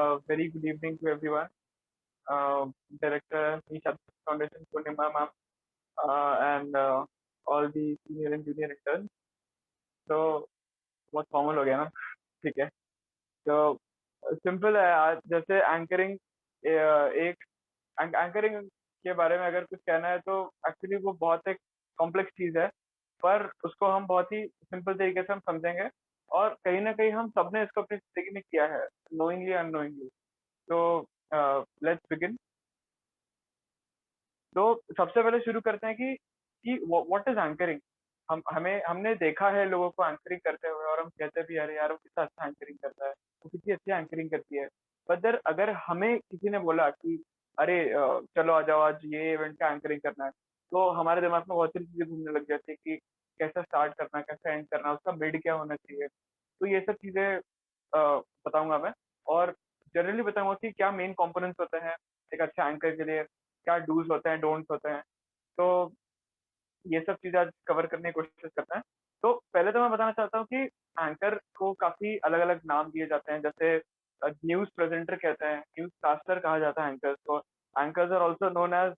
Very good evening to everyone. Director Nisha Foundation Purnima ma'am, and all the senior and junior interns. तो बहुत formal हो गया ना, ठीक है। तो सिंपल है आज, जैसे एंकरिंग एक एंकरिंग के बारे में अगर कुछ कहना है तो एक्चुअली वो बहुत एक कॉम्प्लेक्स चीज है, पर उसको हम बहुत ही सिंपल तरीके से हम समझेंगे। और कहीं ना कहीं हम सबने इसको अपनी जिंदगी में किया है, नोइंगली अननोइंगली। तो लेट्स बिगिन। तो सबसे पहले शुरू करते हैं कि व्हाट इज एंकरिंग। हमने देखा है लोगों को एंकरिंग करते हुए, और हम कहते भी अरे यार वो कितना अच्छा एंकरिंग करता है, वो कितनी अच्छी एंकरिंग करती है। पर अगर हमें किसी ने बोला कि अरे चलो आ जाओ, आज ये इवेंट का एंकरिंग करना है, तो हमारे दिमाग में बहुत सारी चीजें घूमने लग जाती है कि कैसे स्टार्ट करना है, कैसे एंड करना है, उसका मिड क्या होना चाहिए। तो ये सब चीजें बताऊंगा मैं। और जनरली बताऊंगा कि क्या मेन कंपोनेंट्स होते हैं एक अच्छा एंकर के लिए, क्या डूज होते हैं, डोंट्स होते हैं। तो ये सब चीजें आज कवर करने की कोशिश करते हैं। तो पहले तो मैं बताना चाहता हूँ कि एंकर को काफी अलग अलग नाम दिए जाते हैं। जैसे न्यूज प्रेजेंटर कहते हैं, न्यूज कास्टर कहा जाता है एंकर्स को। Anchors are also known as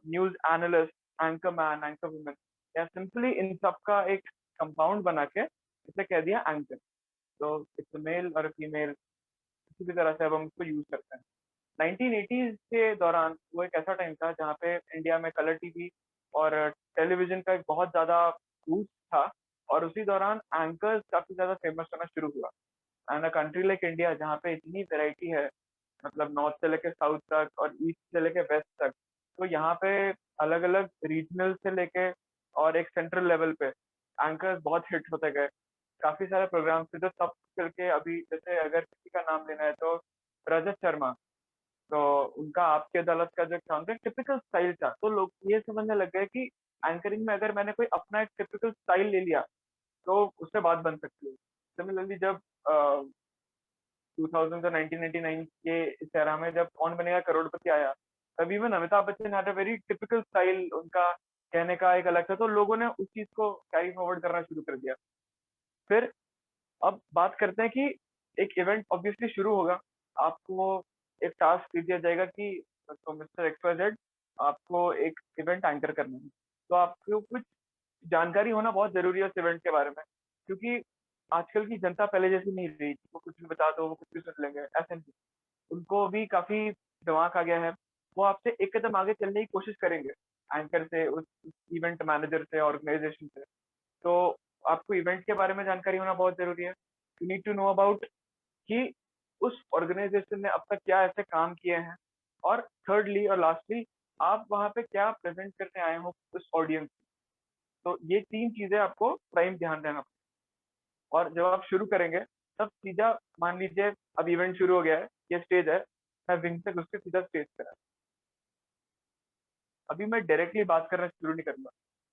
news analyst, anchor man, anchor women, या सिंपली इन सब का एक कंपाउंड बना के इसे कह दिया एंकर। तो इट्स मेल और फीमेल, किसी भी तरह से अब हम इसको यूज करते हैं। 1980s के दौरान वो एक ऐसा टाइम था जहाँ पे इंडिया में कलर टीवी और टेलीविजन का एक बहुत ज्यादा बूस्ट था। और उसी दौरान एंकर्स काफी ज्यादा फेमस होना शुरू हुआ। And a country like India जहाँ पे इतनी वैरायटी है, मतलब नॉर्थ से लेके साउथ तक और ईस्ट से लेके वेस्ट तक, तो यहाँ पे अलग अलग रीजनल से लेके और एक सेंट्रल लेवल पे एंकर्स बहुत हिट होते गए। काफी सारे प्रोग्राम थे जो सब करके अभी, जैसे अगर किसी का नाम लेना है तो रजत शर्मा। तो उनका आपकी अदालत का जो काम था टिपिकल स्टाइल था, तो लोग ये समझने लग गए कि एंकरिंग में अगर मैंने कोई अपना एक टिपिकल स्टाइल ले लिया तो उससे बात बन सकती है। सिमिलरली जब 2000 और 1999 के इस एरा में जब कौन बनेगा करोड़पति आया, तब even Amitabh Bachchan had a very typical style, उनका कहने का एक अलग था, तो लोगों ने उस चीज को कैरी फॉरवर्ड करना शुरू कर दिया। फिर अब बात करते हैं कि एक इवेंट ऑब्वियसली शुरू होगा। आपको एक टास्क दे दिया जाएगा कि तो मिस्टर XYZ, आपको एक इवेंट एंकर करना है। तो आपको कुछ जानकारी होना बहुत जरूरी है उस इवेंट के बारे में, क्योंकि आजकल की जनता पहले जैसी नहीं रही कि वो कुछ भी बता दो, वो कुछ भी सुन लेंगे, ऐसे नहीं। उनको भी काफी दिमाग आ गया है। वो आपसे एक कदम आगे चलने की कोशिश करेंगे, एंकर से, उस इवेंट मैनेजर से, ऑर्गेनाइजेशन से। तो आपको इवेंट के बारे में जानकारी होना बहुत जरूरी है। You need to know about कि उस ऑर्गेनाइजेशन ने अब तक क्या ऐसे काम किए हैं। और थर्डली और लास्टली, आप वहां पे क्या प्रेजेंट करने आए हो उस ऑडियंस। तो ये तीन चीजें आपको प्राइम ध्यान देना। और जब आप शुरू करेंगे तब सीधा मान लीजिए अब इवेंट शुरू हो गया है, ये स्टेज है, मैं विंग से घुस के सीधा स्टेज पर है। अभी मैं डायरेक्टली बात करना शुरू नहीं करूंगा।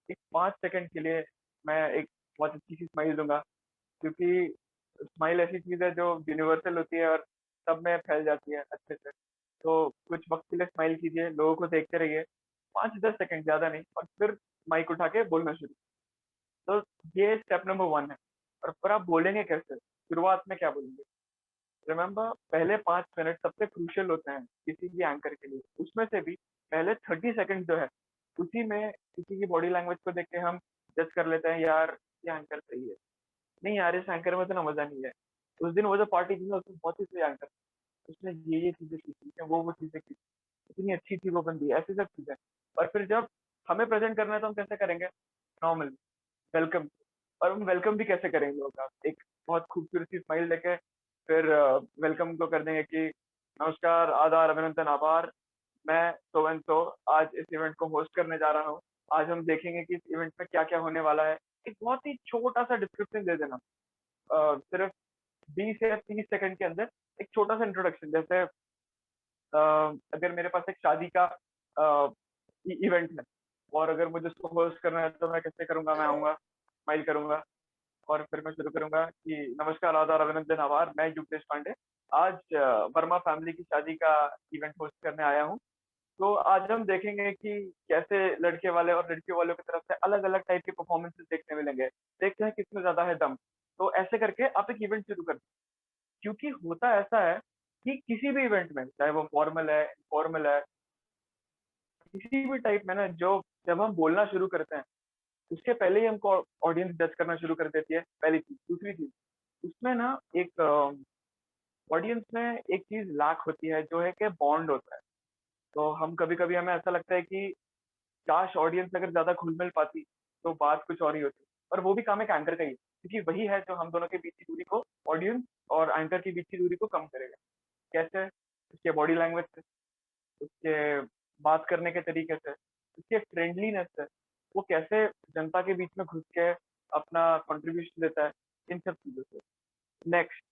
एक 5 सेकंड के लिए मैं एक बहुत अच्छी सी स्माइल दूंगा, क्योंकि स्माइल ऐसी चीज है जो यूनिवर्सल होती है और सब में फैल जाती है अच्छे से। तो कुछ वक्त के लिए स्माइल कीजिए, लोगों को देखते रहिए, 5-10 सेकंड, ज्यादा नहीं, और फिर माइक उठा के बोलना शुरू। तो ये स्टेप नंबर 1 है। और फिर आप बोलेंगे कैसे, शुरुआत में क्या बोलेंगे। रिमेम्बर, पहले 5 मिनट सबसे क्रूशियल होते हैं किसी भी एंकर के लिए। उसमें से भी पहले 30 सेकंड जो है, उसी में किसी की बॉडी लैंग्वेज को देख के हम जज कर लेते हैं, यार ये एंकर सही है, नहीं यार इस एंकर में तो ना मजा नहीं है। उस दिन वो जो पार्टी थी ना, उसमें बहुत ही सही एंकर, उसने ये चीजें सीखी हैं, वो चीजें की, इतनी अच्छी थी वो बंदी, ऐसी सब चीजें। और फिर जब हमें प्रेजेंट करना है तो हम कैसे करेंगे, नॉर्मल वेलकम। और हम वेलकम भी कैसे करेंगे होगा, एक बहुत खूबसूरत सी स्माइल लेके फिर वेलकम को कर देंगे कि नमस्कार, आदार, अभिनंदन, आभार, मैं सो एंड सो आज इस इवेंट को होस्ट करने जा रहा हूँ। आज हम देखेंगे कि इस इवेंट में क्या क्या होने वाला है। एक बहुत ही छोटा सा डिस्क्रिप्शन दे देना, सिर्फ 20 या 30 सेकंड के अंदर। एक छोटा सा इंट्रोडक्शन, जैसे अगर मेरे पास एक शादी का इवेंट है, और अगर मुझे उसको होस्ट करना है तो मैं कैसे करूंगा, मैं आऊंगा, स्माइल करूंगा, और फिर मैं शुरू करूंगा कि नमस्कार, आदार, अभिनंदन, आभार, मैं युवतेश पांडे आज वर्मा फैमिली की शादी का इवेंट होस्ट करने आया हूँ। तो आज हम देखेंगे कि कैसे लड़के वाले और लड़कियों वालों की तरफ से अलग अलग टाइप के परफॉर्मेंसेस देखने मिलेंगे। देखते हैं किसमें ज्यादा है दम। तो ऐसे करके आप एक इवेंट शुरू करते हैं। क्योंकि होता ऐसा है कि किसी भी इवेंट में, चाहे वो फॉर्मल है, इनफॉर्मल है, किसी भी टाइप में ना, जो जब हम बोलना शुरू करते हैं, उसके पहले ही हमको ऑडियंस जज करना शुरू कर देती है, पहली चीज। दूसरी चीज, उसमें ना एक ऑडियंस में एक चीज लाख होती है, जो है कि बॉन्ड होता है। तो हम कभी कभी हमें ऐसा लगता है कि काश ऑडियंस अगर ज्यादा घुल मिल पाती तो बात कुछ और ही होती। पर वो भी काम एक एंकर का ही है, क्योंकि वही है जो हम दोनों के बीच की दूरी को, ऑडियंस और एंकर के बीच की दूरी को कम करेगा। कैसे? उसके बॉडी लैंग्वेज से, उसके बात करने के तरीके से, उसके फ्रेंडलीनेस से, वो कैसे जनता के बीच में घुस के अपना कंट्रीब्यूशन देता है, इन सब चीजों से। नेक्स्ट,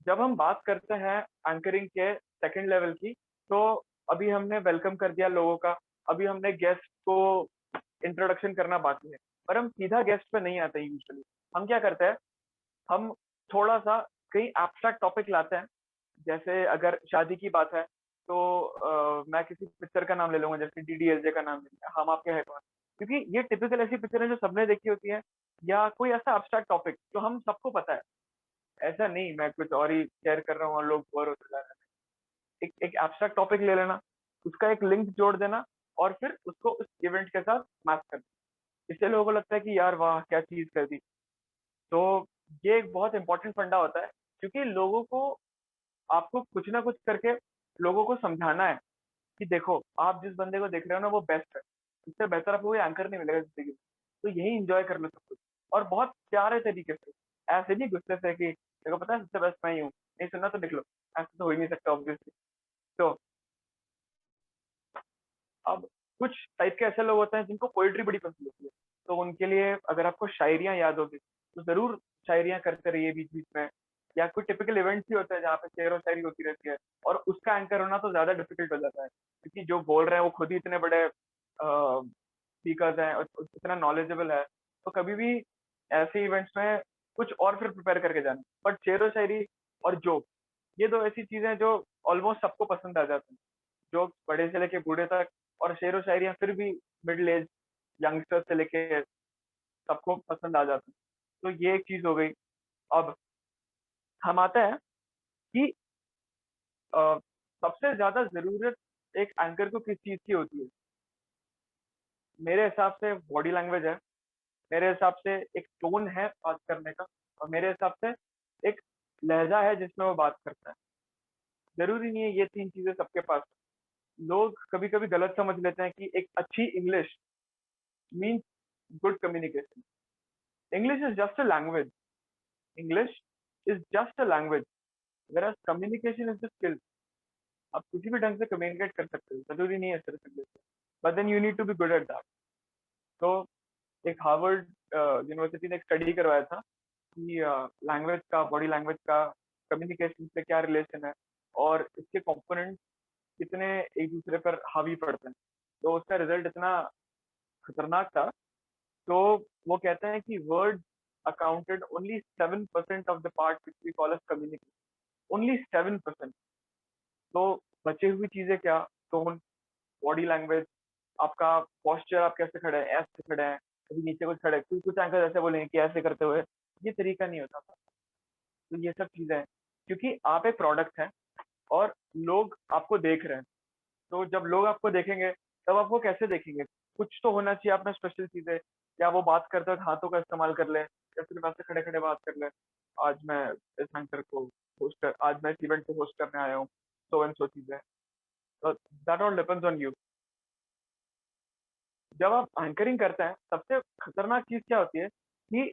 जब हम बात करते हैं एंकरिंग के सेकंड लेवल की, तो अभी हमने वेलकम कर दिया लोगों का, अभी हमने गेस्ट को इंट्रोडक्शन करना बाकी है। पर हम सीधा गेस्ट पे नहीं आते यूजुअली। हम क्या करते हैं, हम थोड़ा सा कहीं एब्स्ट्रैक्ट टॉपिक लाते हैं। जैसे अगर शादी की बात है, तो मैं किसी पिक्चर का नाम ले लूंगा, जैसे डीडीएलजे का नाम ले लिया, हम आपके है कौन। क्योंकि ये टिपिकल ऐसी पिक्चर है जो सबने देखी होती है, या कोई ऐसा एब्स्ट्रैक्ट टॉपिक जो हम सबको पता है। ऐसा नहीं मैं कुछ और ही शेयर कर रहा हूँ और लोग बोर होते जा रहे हैं। एक एक एब्स्ट्रैक्ट टॉपिक ले लेना, उसका एक लिंक जोड़ देना, और फिर उसको उस इवेंट के साथ मैच कर देना। इससे लोगों को लगता है कि यार वाह क्या चीज कर दी। तो ये एक बहुत इंपॉर्टेंट फंडा होता है, क्योंकि लोगों को, आपको कुछ ना कुछ करके लोगों को समझाना है कि देखो, आप जिस बंदे को देख रहे हो ना, वो बेस्ट है। इससे बेहतर आपको कोई एंकर नहीं मिलेगा जिंदगी में। तो यही इंजॉय कर लो सब कुछ, और बहुत प्यारे तरीके से। ऐसे नहीं गुस्से से कि देखो पता है सबसे बेस्ट मैं ही हूँ, नहीं सुनना तो निकलो। ऐसा तो हो ही नहीं सकता ऑब्वियसली। तो अब कुछ टाइप के ऐसे लोग होते हैं जिनको पोइट्री बड़ी पसंद होती है। तो उनके लिए अगर आपको शायरियां याद होगी, तो जरूर शायरियां करते रहिए बीच बीच में। या कोई टिपिकल इवेंट्स भी होता है जहाँ पे शेर और शायरी होती रहती है, और उसका एंकर होना तो ज्यादा डिफिकल्ट हो जाता है, क्योंकि जो बोल रहे हैं वो खुद ही इतने बड़े स्पीकर्स हैं और इतना नॉलेजेबल है। तो कभी भी ऐसे इवेंट्स में कुछ और फिर प्रिपेयर करके जाना। बट शेर और शायरी और जोक, ये दो ऐसी चीजें हैं जो ऑलमोस्ट सबको पसंद आ जाती हैं। जोक्स बड़े से लेके बूढ़े तक, और शेर व शायरियाँ फिर भी मिडिल एज यंगस्टर से लेके सबको पसंद आ जाती हैं। तो ये एक चीज हो गई। अब हम आते हैं कि अ, सबसे ज्यादा जरूरत एक एंकर को किस चीज की होती है। मेरे हिसाब से बॉडी लैंग्वेज है, मेरे हिसाब से एक टोन है बात करने का, और मेरे हिसाब से एक लहजा है जिसमें वो बात करता है। जरूरी नहीं है ये तीन चीजें सबके पास हो। लोग कभी कभी गलत समझ लेते हैं कि एक अच्छी English means good communication. English is just a language. English is just a language. Whereas communication is the skill. आप किसी भी ढंग से कम्युनिकेट कर सकते हो, जरूरी नहीं है सिर्फ इंग्लिश में। But then you need to be good at that. तो एक हार्वर्ड यूनिवर्सिटी ने एक स्टडी करवाया था कि लैंग्वेज का, बॉडी लैंग्वेज का कम्युनिकेशन से क्या रिलेशन है, और इसके कंपोनेंट कितने एक दूसरे पर हावी पड़ते हैं। तो उसका रिजल्ट इतना खतरनाक था। तो वो कहते हैं कि word accounted only 7% of the part which we call as communication. Only 7%। तो बचे हुई चीजें क्या? टोन, बॉडी लैंग्वेज, आपका पोस्चर, आप कैसे खड़े हैं, ऐसे खड़े हैं, कभी नीचे कुछ खड़े, कुछ कुछ एंकर ऐसे बोलेंगे कि ऐसे करते हुए, ये तरीका नहीं होता था। तो ये सब चीजें हैं, क्योंकि आप एक प्रोडक्ट हैं और लोग आपको देख रहे हैं। तो जब लोग आपको देखेंगे, तब आपको कैसे देखेंगे? कुछ तो होना चाहिए अपना स्पेशल चीजें। या वो बात करते वक्त हाथों का इस्तेमाल कर ले, या सिर्फ ऐसे खड़े खड़े बात कर ले, आज मैं इस एंकर को आज मैं इस इवेंट को होस्ट करने आया हूँ, सो एंड सो चीजें। तो that all depends on you. जब आप एंकरिंग करते हैं, सबसे खतरनाक चीज क्या होती है कि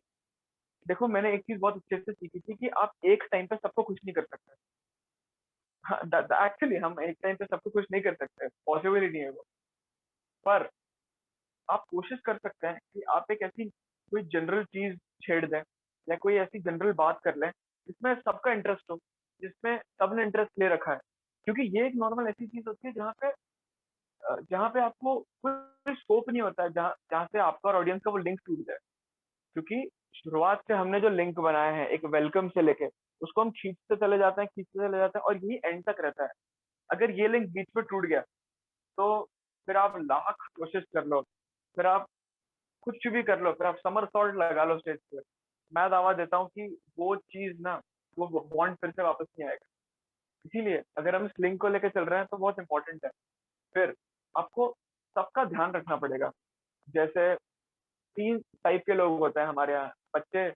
देखो, मैंने एक चीज बहुत अच्छे से सीखी थी कि आप एक टाइम पे सबको खुश नहीं कर सकते। हाँ, एक्चुअली हम एक टाइम पे सबको खुश नहीं कर सकते, पॉसिबल ही नहीं है वो। पर आप कोशिश कर सकते हैं कि आप एक ऐसी कोई जनरल चीज छेड़ दें, या कोई ऐसी जनरल बात कर लें जिसमें सबका इंटरेस्ट हो, जिसमें सबने इंटरेस्ट ले रखा है। क्योंकि ये एक नॉर्मल ऐसी चीज होती है जहाँ पे आपको कोई स्कोप नहीं होता है, जहाँ जहाँ से आपका और ऑडियंस का वो लिंक टूट जाए। क्योंकि शुरुआत से हमने जो लिंक बनाए हैं एक वेलकम से लेके, उसको हम खींचते चले जाते हैं, खींचते चले जाते हैं, और यही एंड तक रहता है। अगर ये लिंक बीच में टूट गया, तो फिर आप लाख कोशिश कर लो, फिर आप कुछ भी कर लो, फिर आप समर सॉल्ट लगा लो स्टेज पे, मैं दावा देता हूँ कि वो चीज़ ना, वो बॉन्ड फिर से वापस नहीं आएगा। इसीलिए अगर हम इस लिंक को लेके चल रहे हैं तो बहुत इंपॉर्टेंट है। फिर आपको सबका ध्यान रखना पड़ेगा। जैसे 3 टाइप के लोग होते हैं हमारे यहाँ, बच्चे,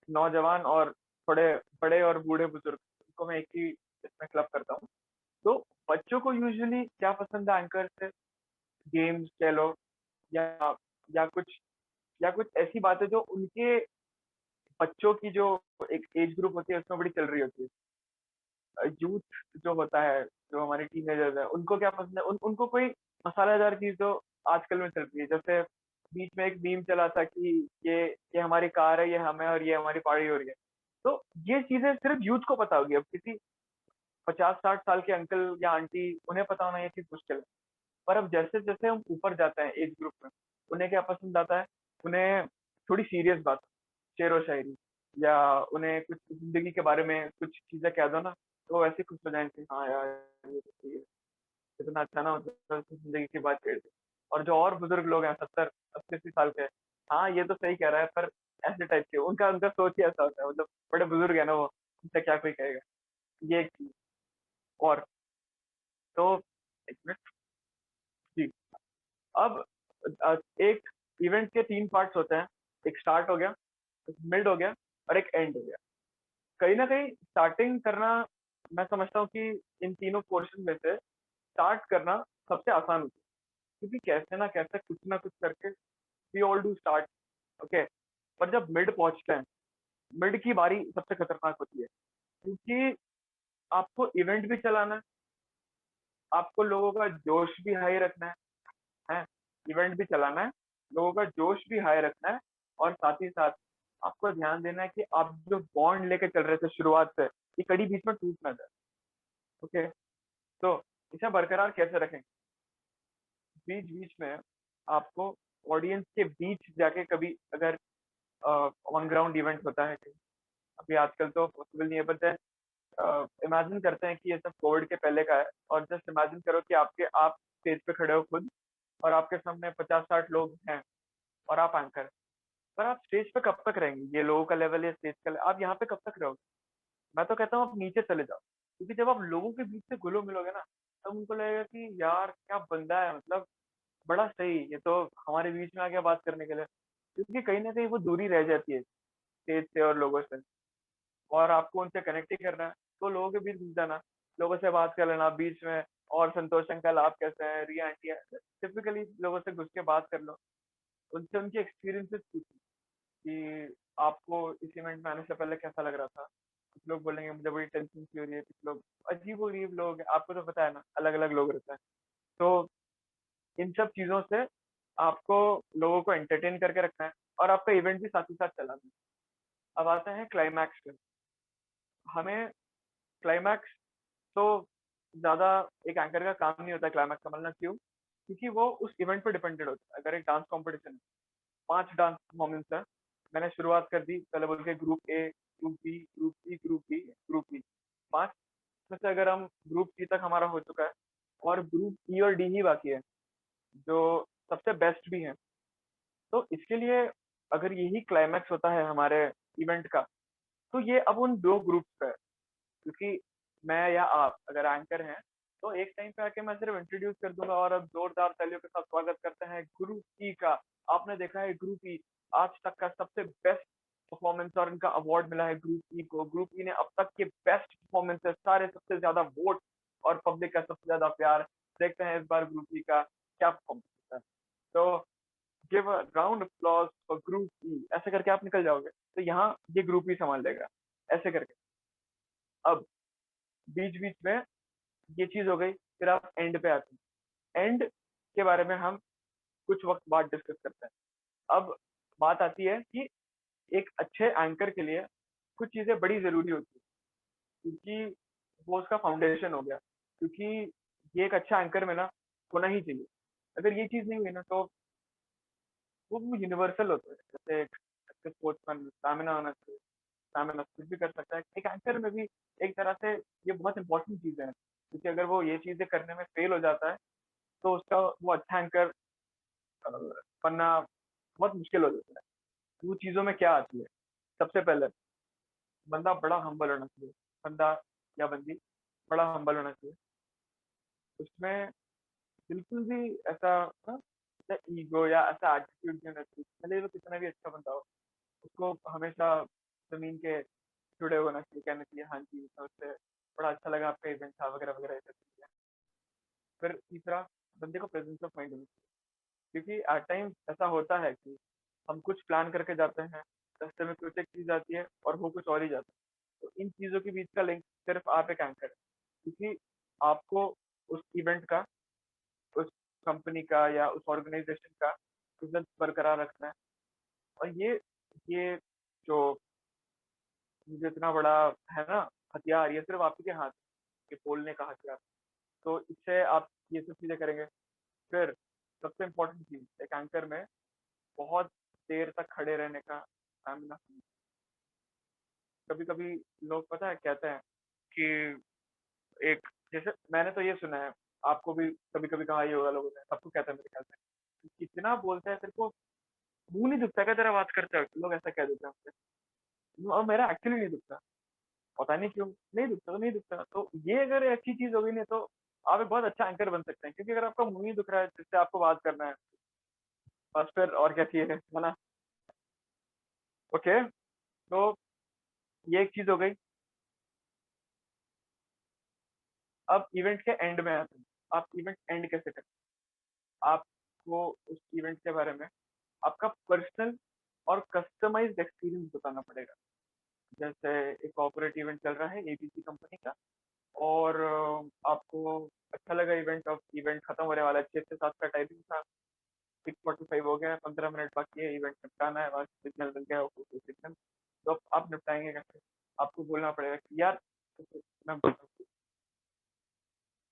नौजवान और थोड़े बड़े और बूढ़े-बुजुर्ग, इनको मैं एक ही इसमें क्लब करता हूँ। तो बच्चों को यूजुअली क्या पसंद है एंकर से? गेम्स कह लो या या कुछ या कुछ ऐसी बातें जो उनके बच्चों की जो एक एज ग्रुप होती है उसमें बड़ी चल रही होती है। यूथ जो होता है, जो हमारे टीनेजर्स हैं, उनको क्या पसंद है? उनको कोई मसालेदार चीज़ जो आजकल में चल रही है। जैसे बीच में एक मीम चला था कि ये ये हमारी कार है, ये हम है और ये हमारी पार्टी हो रही है। तो ये चीज़ें सिर्फ़ यूथ को पता होगी। अब किसी 50-60 साल के अंकल या आंटी, उन्हें पता होना ये चीज़ मुश्किल है। पर अब जैसे-जैसे हम ऊपर जाते हैं एज ग्रुप में, उन्हें क्या पसंद आता है? उन्हें थोड़ी सीरियस बात, शेरो-शायरी, या उन्हें कुछ ज़िंदगी के बारे में कुछ चीज़ें कह दो ना, तो वो ऐसे खुश हो जाएँ कि हाँ यार, ये तो सही है। इतना अच्छा ना होता है तो ज़िंदगी की बात छेड़ दी। और जो और बुजुर्ग लोग हैं 70, 80-80 साल के, हाँ, ये तो सही कह रहा है, पर ऐसे टाइप के, उनका उनका सोच ही ऐसा होता है, मतलब बड़े बुजुर्ग है ना वो, उनसे क्या कोई कहेगा। ये एक चीज़। और तो 1 मिनट। जी। अब एक इवेंट के 3 पार्ट्स होते हैं। एक स्टार्ट हो गया, एक मिड हो गया और एक एंड हो गया। कहीं न कहीं स्टार्टिंग करना, मैं समझता हूँ कि इन तीनों पोर्शन में से स्टार्ट करना सबसे आसान होता है। क्योंकि कैसे ना कैसे कुछ ना कुछ करके we all do start, okay. पर जब मिड पहुँचते हैं, मिड की बारी सबसे खतरनाक होती है। क्योंकि आपको इवेंट भी चलाना है, आपको लोगों का जोश भी हाई रखना है? इवेंट भी चलाना है, लोगों का जोश भी हाई रखना है और साथ ही साथ आपको ध्यान देना है कि आप जो बॉन्ड लेके चल रहे थे शुरुआत से, ये कड़ी बीच में टूट ना जाए, ओके? तो इसे बरकरार कैसे रखें? बीच-बीच में आपको ऑडियंस के बीच जाके कभी अगर ऑन ग्राउंड इवेंट होता है कहीं, अभी आजकल तो पॉसिबल नहीं है, बट देन इमेजिन करते हैं कि ये सब कोविड के पहले का है और जस्ट इमेजिन करो कि आप स्टेज पे खड़े हो खुद और आपके सामने 50-60 लोग हैं और आप एंकर हैं। पर आप स्टेज पे कब तक रहेंगे? ये लोगों का लेवल है, स्टेज का आप यहाँ पे कब तक रहोगे? मैं तो कहता हूँ आप नीचे चले जाओ। क्योंकि जब आप लोगों के बीच से घुलो-मिलोगे ना, तब उनको लगेगा कि यार क्या बंदा है, मतलब बड़ा सही, ये तो हमारे बीच में आ गया बात करने के लिए। क्योंकि कहीं न कहीं वो दूरी रह जाती है स्टेज से और लोगों से, और आपको उनसे कनेक्ट ही करना है, तो लोगों के बीच घुस जाना, लोगों से बात कर लेना बीच में। और संतोष अंकल आप कैसे हैं? रिया आंटी है, टिपिकली लोगों से घुस के बात कर लो। उनसे उनके एक्सपीरियंसेस पूछो। कि आपको इस इवेंट में आने से पहले कैसा लग रहा था? कुछ लोग बोलेंगे मुझे बड़ी टेंशन सी हो रही है, कुछ लोग अजीब-ओ-गरीब लोग हैं, आपको तो पता है ना, अलग-अलग लोग रहते हैं। तो इन सब चीज़ों से आपको लोगों को एंटरटेन करके रखना है और आपका इवेंट भी साथ ही साथ चलाना है। अब आते हैं क्लाइमैक्स पे। हमें क्लाइमैक्स तो ज़्यादा एक एंकर का काम नहीं होता है क्लाइमैक्स संभालना, क्यों? क्योंकि वो उस इवेंट पे डिपेंडेंट होता है। अगर एक डांस कॉम्पिटिशन है, 5 डांस परफॉर्मेंस है। मैंने शुरुआत कर दी पहले बोल के group A, group B, group C, group D, group E. 5 में से अगर हम ग्रुप सी तक हमारा हो चुका है और ग्रुप ई और डी ही बाकी है, जो सबसे बेस्ट भी है। तो इसके लिए अगर यही क्लाइमैक्स होता है हमारे इवेंट का, तो ये अब उन 2 ग्रुप्स पे है। क्योंकि मैं या आप अगर एंकर हैं, तो एक टाइम पे आके मैं सिर्फ इंट्रोड्यूस कर दूँगा और अब जोरदार तालियों के साथ स्वागत करते हैं ग्रुप ई का। आपने देखा है ग्रुप ई आज तक का सबसे बेस्ट परफॉर्मेंस और इनका अवार्ड मिला है ग्रुप ई को। ग्रुप ई ने अब तक के बेस्ट परफॉर्मेंसेस, सारे सबसे ज़्यादा वोट और पब्लिक का सबसे ज़्यादा प्यार। देखते हैं इस बार ग्रुप ई का क्या परफॉर्मेंस होता है। तो give a round of applause for group ई, ऐसे करके आप निकल जाओगे। तो यहाँ ये ग्रुप ई सँभाल लेगा, ऐसे करके। अब बीच-बीच में ये चीज़ हो गई, फिर आप एंड पे आते हैं। एंड के बारे में हम कुछ वक़्त बाद डिस्कस करते हैं। अब बात आती है कि एक अच्छे एंकर के लिए कुछ चीज़ें बड़ी ज़रूरी होती हैं, क्योंकि वो उसका फाउंडेशन हो गया। क्योंकि ये एक अच्छा एंकर में ना होना ही चाहिए। अगर ये चीज़ नहीं हुई ना, तो वो यूनिवर्सल होता है। जैसे एक अच्छे स्पोर्ट्समैन स्टैमिना होना चाहिए, स्टैमिना कुछ भी कर सकता है। एक एंकर में भी एक तरह से ये बहुत इम्पोर्टेंट चीज़ें हैं, क्योंकि अगर वो ये चीज़ें करने में फेल हो जाता है, तो उसका वो अच्छा एंकर बनना बहुत मुश्किल हो जाता है। वो चीज़ों में क्या आती है? सबसे पहले बंदा बड़ा हम्बल होना चाहिए। बंदा या बंदी बड़ा हम्बल होना चाहिए। उसमें बिल्कुल भी ऐसा ना, ऐसा ईगो या ऐसा एटीट्यूड नहीं होना चाहिए, भले वो कितना भी अच्छा बंदा हो। उसको हमेशा ज़मीन के जुड़े होना चाहिए, कहना चाहिए हाँ जी, नमस्ते, बड़ा अच्छा लगा आपका इवेंट था वगैरह वगैरह ये सब चीज़ें। फिर तीसरा, बंदे को प्रेजेंस ऑफ माइंड होनी चाहिए, क्योंकि एट टाइम ऐसा होता है कि हम कुछ प्लान करके जाते हैं, रास्ते में कुछ एक चीज़ आती है और वो कुछ और ही जाता है। तो इन चीज़ों के बीच का लिंक सिर्फ आप एक एंकर है, क्योंकि आपको उस इवेंट का, उस कंपनी का या उस ऑर्गेनाइजेशन का इज्जत बरकरार रखना है। और ये जो मुझे इतना बड़ा है ना हथियार, ये सिर्फ आप ही के हाथ है, ये बोलने का हथियार। तो इससे आप ये सब चीजें करेंगे। फिर सबसे इम्पोर्टेंट चीज एक एंकर में बहुत देर तक खड़े रहने का स्टैमिना। कभी कभी लोग पता है कहते हैं कि एक, जैसे मैंने तो ये सुना है, आपको भी कभी कभी कहा ही होगा, लोगों ने सबको कहता है मेरे ख्याल से, कि कितना बोलता है तेरे को, मुंह नहीं दुखता क्या तेरा बात करते वक्त, लोग ऐसा कह देते हैं हमसे। और मेरा एक्चुअली नहीं दुखता, पता नहीं क्यों, नहीं दुखता तो नहीं दुखता। तो ये अगर अच्छी चीज हो गई नहीं, तो आप एक बहुत अच्छा एंकर बन सकते हैं, क्योंकि अगर आपका मुंह नहीं दुख रहा है जिससे आपको बात करना है, बस फिर और क्या चाहिए, है ना। ओके, तो ये एक चीज हो गई। अब इवेंट के एंड में आते हैं। आप इवेंट एंड कैसे करें? आपको उस इवेंट के बारे में आपका पर्सनल और कस्टमाइज्ड एक्सपीरियंस बताना पड़ेगा। जैसे एक कॉर्पोरेट इवेंट चल रहा है एबीसी कंपनी का, और आपको अच्छा लगा इवेंट, अब इवेंट खत्म होने वाला है, 6 से 7 का टाइमिंग था, 6:45 हो गया है, 15 मिनट बाकी है, इवेंट निपटाना है, बस सिग्नल मिल गया, ओके सिग्नल। तो अब आप निपटाएंगे कैसे? आपको बोलना पड़ेगा कि यार, मैं बोलता हूँ,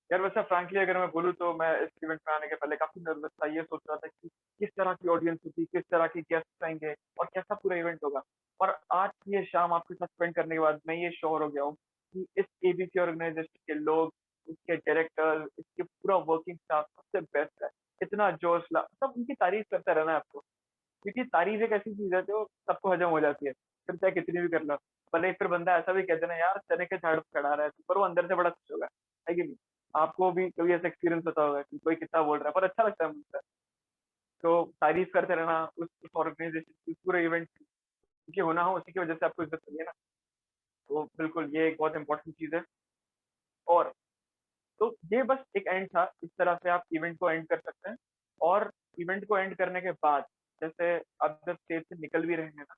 यार वैसे फ्रैंकली अगर मैं बोलूँ तो मैं इस इवेंट में आने के पहले काफी नर्वस था, ये सोच रहा था कि किस तरह की ऑडियंस होगी, किस तरह के गेस्ट आएंगे और कैसा पूरा इवेंट होगा। और आज ये शाम आपके साथ स्पेंड करने के बाद मैं ये श्योर हो गया हूँ कि इस एबीसी ऑर्गेनाइजेशन के लोग, इसके डायरेक्टर, इसके पूरा वर्किंग स्टाफ सबसे बेस्ट है। इतना जोश ला, सब उनकी तारीफ करते रहना है आपको, क्योंकि तारीफ एक ऐसी चीज है जो सबको हजम हो जाती है, फिर चाहे कितनी भी कर लो। भले ही फिर बंदा ऐसा भी कह देना यार चने के झाड़ पे चढ़ा रहा है, पर वो अंदर से बड़ा खुश होगा, है कि नहीं। आपको भी कभी ऐसा एक्सपीरियंस होता होगा कि कोई कितना बोल रहा है पर अच्छा लगता है मुझे। तो तारीफ करते रहना उस ऑर्गेनाइजेशन की, पूरे इवेंट की, क्योंकि होना हो उसी की वजह से आपको इज्जत मिली है ना। तो बिल्कुल ये एक बहुत इंपॉर्टेंट चीज है। और तो ये बस एक एंड था, इस तरह से आप इवेंट को एंड कर सकते हैं। और इवेंट को एंड करने के बाद, जैसे आप जब स्टेज से निकल भी रहे हैं ना,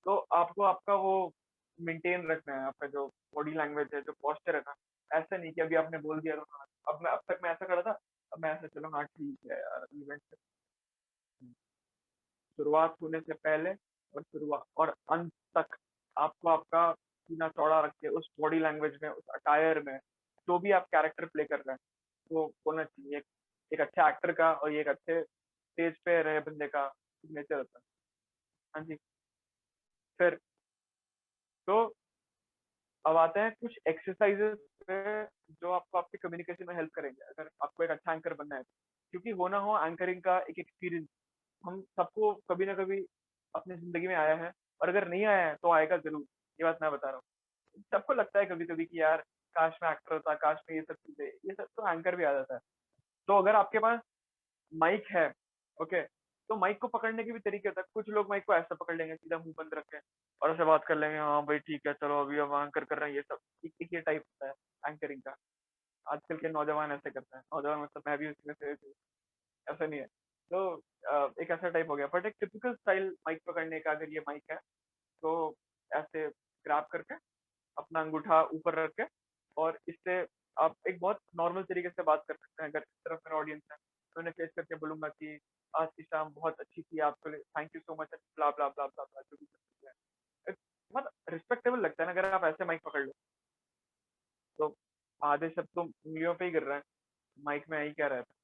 तो आपको आपका वो मेंटेन रखना है, आपका जो बॉडी लैंग्वेज है, जो पोस्चर है ना। ऐसा नहीं कि अभी आपने बोल दिया तो हाँ, अब तक मैं ऐसा करा था, अब मैं ऐसा, चलो हाँ ठीक है यार, इवेंट शुरुआत होने से पहले और शुरुआत और अंत तक आपको आपका सीना चौड़ा रख के उस बॉडी लैंग्वेज में, उस अटायर में, जो भी आप कैरेक्टर प्ले कर रहे हैं, वो होना चाहिए। एक अच्छे एक्टर का और ये एक अच्छे स्टेज पे रहे बंदे का सिग्नेचर होता है। हाँ जी। फिर तो अब आते हैं कुछ एक्सरसाइजेस पे, जो आपको आपके कम्युनिकेशन में हेल्प करेंगे अगर आपको एक अच्छा एंकर बनना है। क्योंकि हो ना हो एंकरिंग का एक एक्सपीरियंस हम सबको कभी ना कभी अपनी जिंदगी में आया है, और अगर नहीं आया है तो आएगा जरूर। ये बात मैं बता रहा हूँ, सबको लगता है कभी कभी कि यार काश मैं एक्टर होता, काश मैं ये सब चीजें, ये सब तो एंकर भी आ जाता है। तो अगर आपके पास माइक है, ओके, तो माइक को पकड़ने के भी तरीके होते हैं। कुछ लोग माइक को ऐसा पकड़ लेंगे सीधा मुंह बंद रख के और ऐसे बात कर लेंगे, हाँ भाई ठीक है चलो अभी हम एंकर कर रहे हैं, ये सब एक ये टाइप होता है एंकरिंग का। आजकल के नौजवान ऐसे करते हैं, नौजवान मतलब मैं भी उसमें से हूँ, ऐसा नहीं है। तो एक ऐसा टाइप हो गया, बट एक टिपिकल स्टाइल माइक पकड़ने का अगर ये माइक है, तो ऐसे ग्रैब करके अपना अंगूठा ऊपर रख के, और इससे आप एक बहुत नॉर्मल तरीके से बात कर सकते हैं। अगर इस तरफ मेरा ऑडियंस है तो उन्हें फेस करके बोलूंगा कि आज की शाम बहुत अच्छी थी, आपके लिए थैंक यू सो मच, ब्ला ब्ला ब्ला ब्ला ब्ला, जो भी सब चीजें हैं। बहुत रिस्पेक्टेबल लगता है ना अगर आप ऐसे माइक पकड़ लो। तो आधे शब्द तो उंगलियों पे ही गिर रहे हैं, माइक में यही क्या रहता है।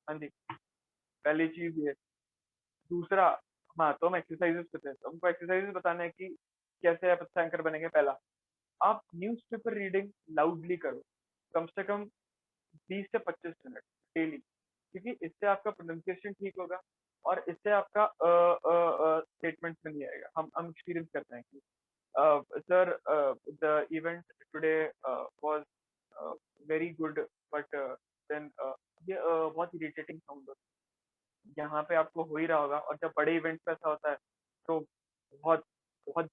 हाँ जी, पहली चीज ये। दूसरा, हाँ तो हम एक्सरसाइजेस बताते हैं, तो हमको एक्सरसाइजेस बताना है कि कैसे आप अच्छा एंकर बनेंगे। पहला, आप न्यूज़पेपर रीडिंग लाउडली करो, कम से कम 20 से 25 मिनट डेली, क्योंकि इससे आपका प्रोनाउंसिएशन ठीक होगा, और इससे आपका स्टेटमेंट में नहीं आएगा। हम एक्सपीरियंस करते हैं कि Sir, the event today was very good, but then ये बहुत इरिटेटिंग साउंड होता है। यहाँ पे आपको हो ही रहा होगा, और जब बड़े इवेंट पे ऐसा होता है तो बहुत बहुत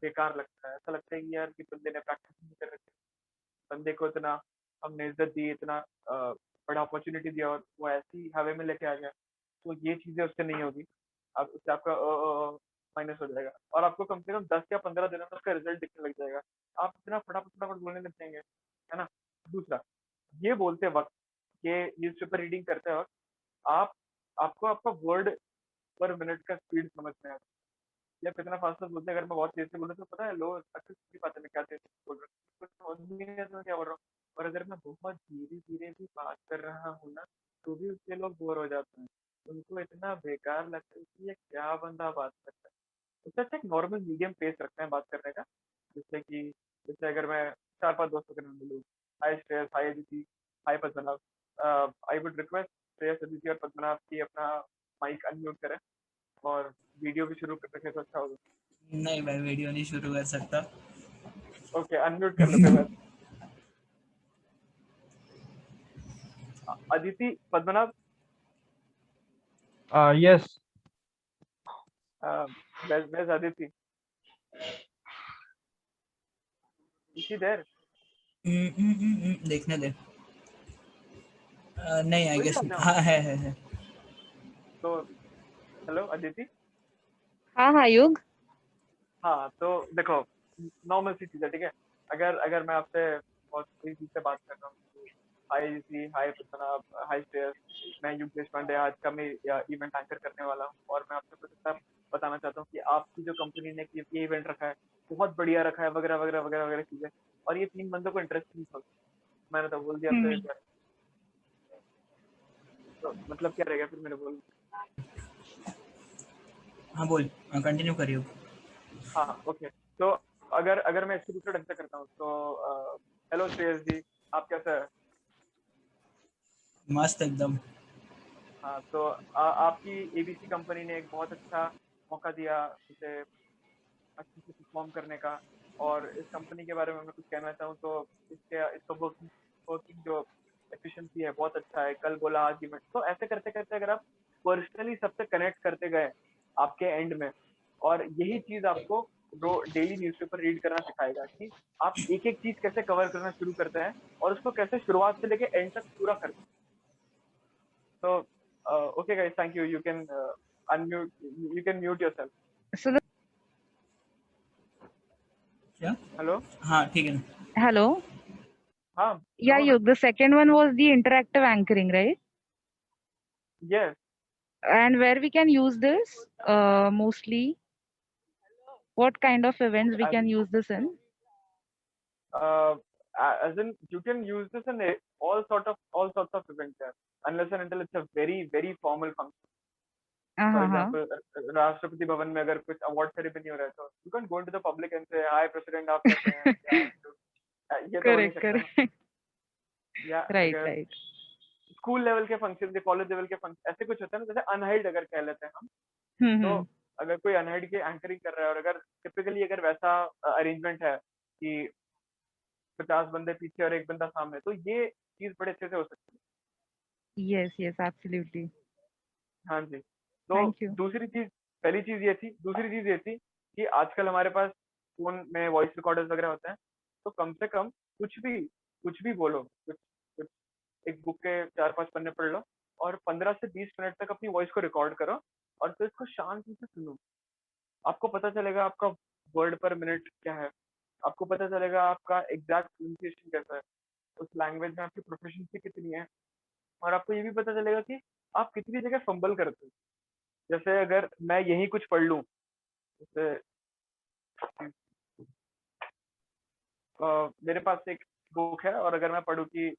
बेकार लगता है। ऐसा लगता है कि यार कि बंदे ने प्रैक्टिस नहीं कर रखी, बंदे को इतना हमने इज्जत दी, इतना बड़ा अपॉर्चुनिटी दिया, और वो ऐसी हवा में लेके आ गया। तो ये चीजें उससे नहीं होगी। अब उससे आपका माइनस हो जाएगा, और आपको कम से कम 10 या 15 दिनों में उसका रिजल्ट दिखने लग जाएगा। आप इतना फटाफट फटाफट बोलने लग जाएंगे, है ना। दूसरा, ये बोलते वक्त, ये न्यूज़पेपर रीडिंग करते वक्त, आप आपको आपका वर्ड पर मिनट का स्पीड समझना है। या कितना फास्ट बोलते हैं। अगर मैं बहुत तेज से बोलूँ तो पता है लोग अच्छे से पाते मैं क्या तेज से बोल रहा हूँ, कुछ समझ नहीं आता मैं क्या बोल रहा हूँ। और अगर मैं बहुत धीरे धीरे भी बात कर रहा हूँ ना, तो भी उससे लोग बोर हो जाते हैं। उनको इतना बेकार लगता है कि ये क्या बंदा बात करता है। उससे अच्छा एक नॉर्मल मीडियम पेस रखते हैं बात करने का। जिससे कि जैसे अगर मैं 4-5 दोस्तों के नाम बोलूँ, hi Shreyas, hi Aditi, hi Padmanabh, I would request Shreyas, Aditi और पद्मनाभ की अपना माइक अनम्यूट करें, और वीडियो भी शुरू कर रखे तो अच्छा होगा। नहीं, मैं वीडियो नहीं शुरू कर सकता। ओके, अनम्यूट कर लो कोई बात। Aditi, Padmanabha, Yes. where's Aditi? Is she there? देखने दे। नहीं, आई वही गेस आ जाओ। हाँ, है। तो हेलो अदिति। हाँ हाँ युग। हाँ तो देखो, नॉर्मल सी चीज है, ठीक है। अगर अगर मैं आपसे बहुत सही चीज से बात कर रहा हूँ, हाय अदिति, हाय पद्मनाभ, हाय श्रेयस, मैं युग देशपांडे, आज का मैं इवेंट एंकर करने वाला हूँ, और मैं आपसे कुछ ऐसा बताना चाहता हूँ कि आपकी जो कंपनी ने ये इवेंट रखा है बहुत बढ़िया रखा है, वगैरह वगैरह वगैरह वगैरह चीजें। और ये 3 बंदों को इंटरेस्टिंग था। मैंने तो बोल दिया आपसे हम्म। यार, तो मतलब क्या रहेगा फिर मेरे बोल। हाँ, बोल, कंटिन्यू करियो। हाँ ओके। तो अगर अगर मैं इसको दूसरे ढंग से करता हूँ तो हेलो श्रेयस जी, आप कैसे हैं? मस्त एकदम। हाँ तो आपकी एबीसी कंपनी ने एक बहुत अच्छा मौका दिया मुझे अच्छे से परफॉर्म करने का। और इस कंपनी के बारे में मैं कुछ कहना चाहूँ तो इसके इसका वर्किंग वर्किंग जो एफिशिएंसी है बहुत अच्छा है। कल बोला आज इवेंट, तो ऐसे करते करते अगर आप पर्सनली सबसे कनेक्ट करते गए आपके एंड में, और यही चीज आपको डेली न्यूज़पेपर रीड करना सिखाएगा कि आप एक एक चीज कैसे कवर करना शुरू करते हैं, और उसको कैसे शुरुआत से लेके एंड तक पूरा करते हैं। तो okay guys, thank you, you can unmute, you can mute yourself. So the क्या? हेलो। हाँ, ठीक है ना। hello. हाँ Yeah, कहो ना। Yug. The second one was the interactive anchoring, right? Yes. And where we can use this mostly? What kind of events we can use this in? uh, as in you can use this in all sorts of events there, unless and until it's a very formal function. For Uh-huh. example, Rashtrapati Bhavan में अगर कुछ award ceremony हो रहा है तो you can't go into the public and say hi president आप कैसे हैं, ये तो हो नहीं Correct, सकता ना। correct. या Right, अगर right. स्कूल लेवल के फंक्शन या कॉलेज लेवल के फंक्शन ऐसे कुछ होता है ना, जैसे अनहाइड अगर कह लेते हैं हम, तो Mm-hmm. अगर कोई अनहाइड के एंकरिंग कर रहा है, और अगर टिपिकली अगर वैसा अरेंजमेंट है कि 50 बंदे पीछे और एक बंदा सामने, तो ये चीज बड़े अच्छे से हो सकती है। Yes, yes, absolutely. हाँ जी। तो Thank you. दूसरी चीज, पहली चीज ये थी, दूसरी चीज ये थी कि आजकल हमारे पास फोन में वॉइस रिकॉर्डर्स वगैरह होते हैं, तो कम से कम कुछ भी बोलो, कुछ कुछ एक बुक के 4-5 पन्ने पढ़ लो, और 15 से 20 मिनट तक अपनी वॉइस को रिकॉर्ड करो, और फिर इसको शांति से सुनो। आपको पता चलेगा आपका वर्ड पर मिनट क्या है, आपको पता चलेगा आपका एग्जैक्ट प्रोनाउंसिएशन कैसा है, उस लैंग्वेज में आपकी प्रोफिशिएंसी कितनी है, और आपको ये भी पता चलेगा कि आप कितनी जगह फंबल करते हो। जैसे अगर मैं यही कुछ पढ़ लूँ, जैसे मेरे पास एक बुक है, और अगर मैं पढ़ूँ कि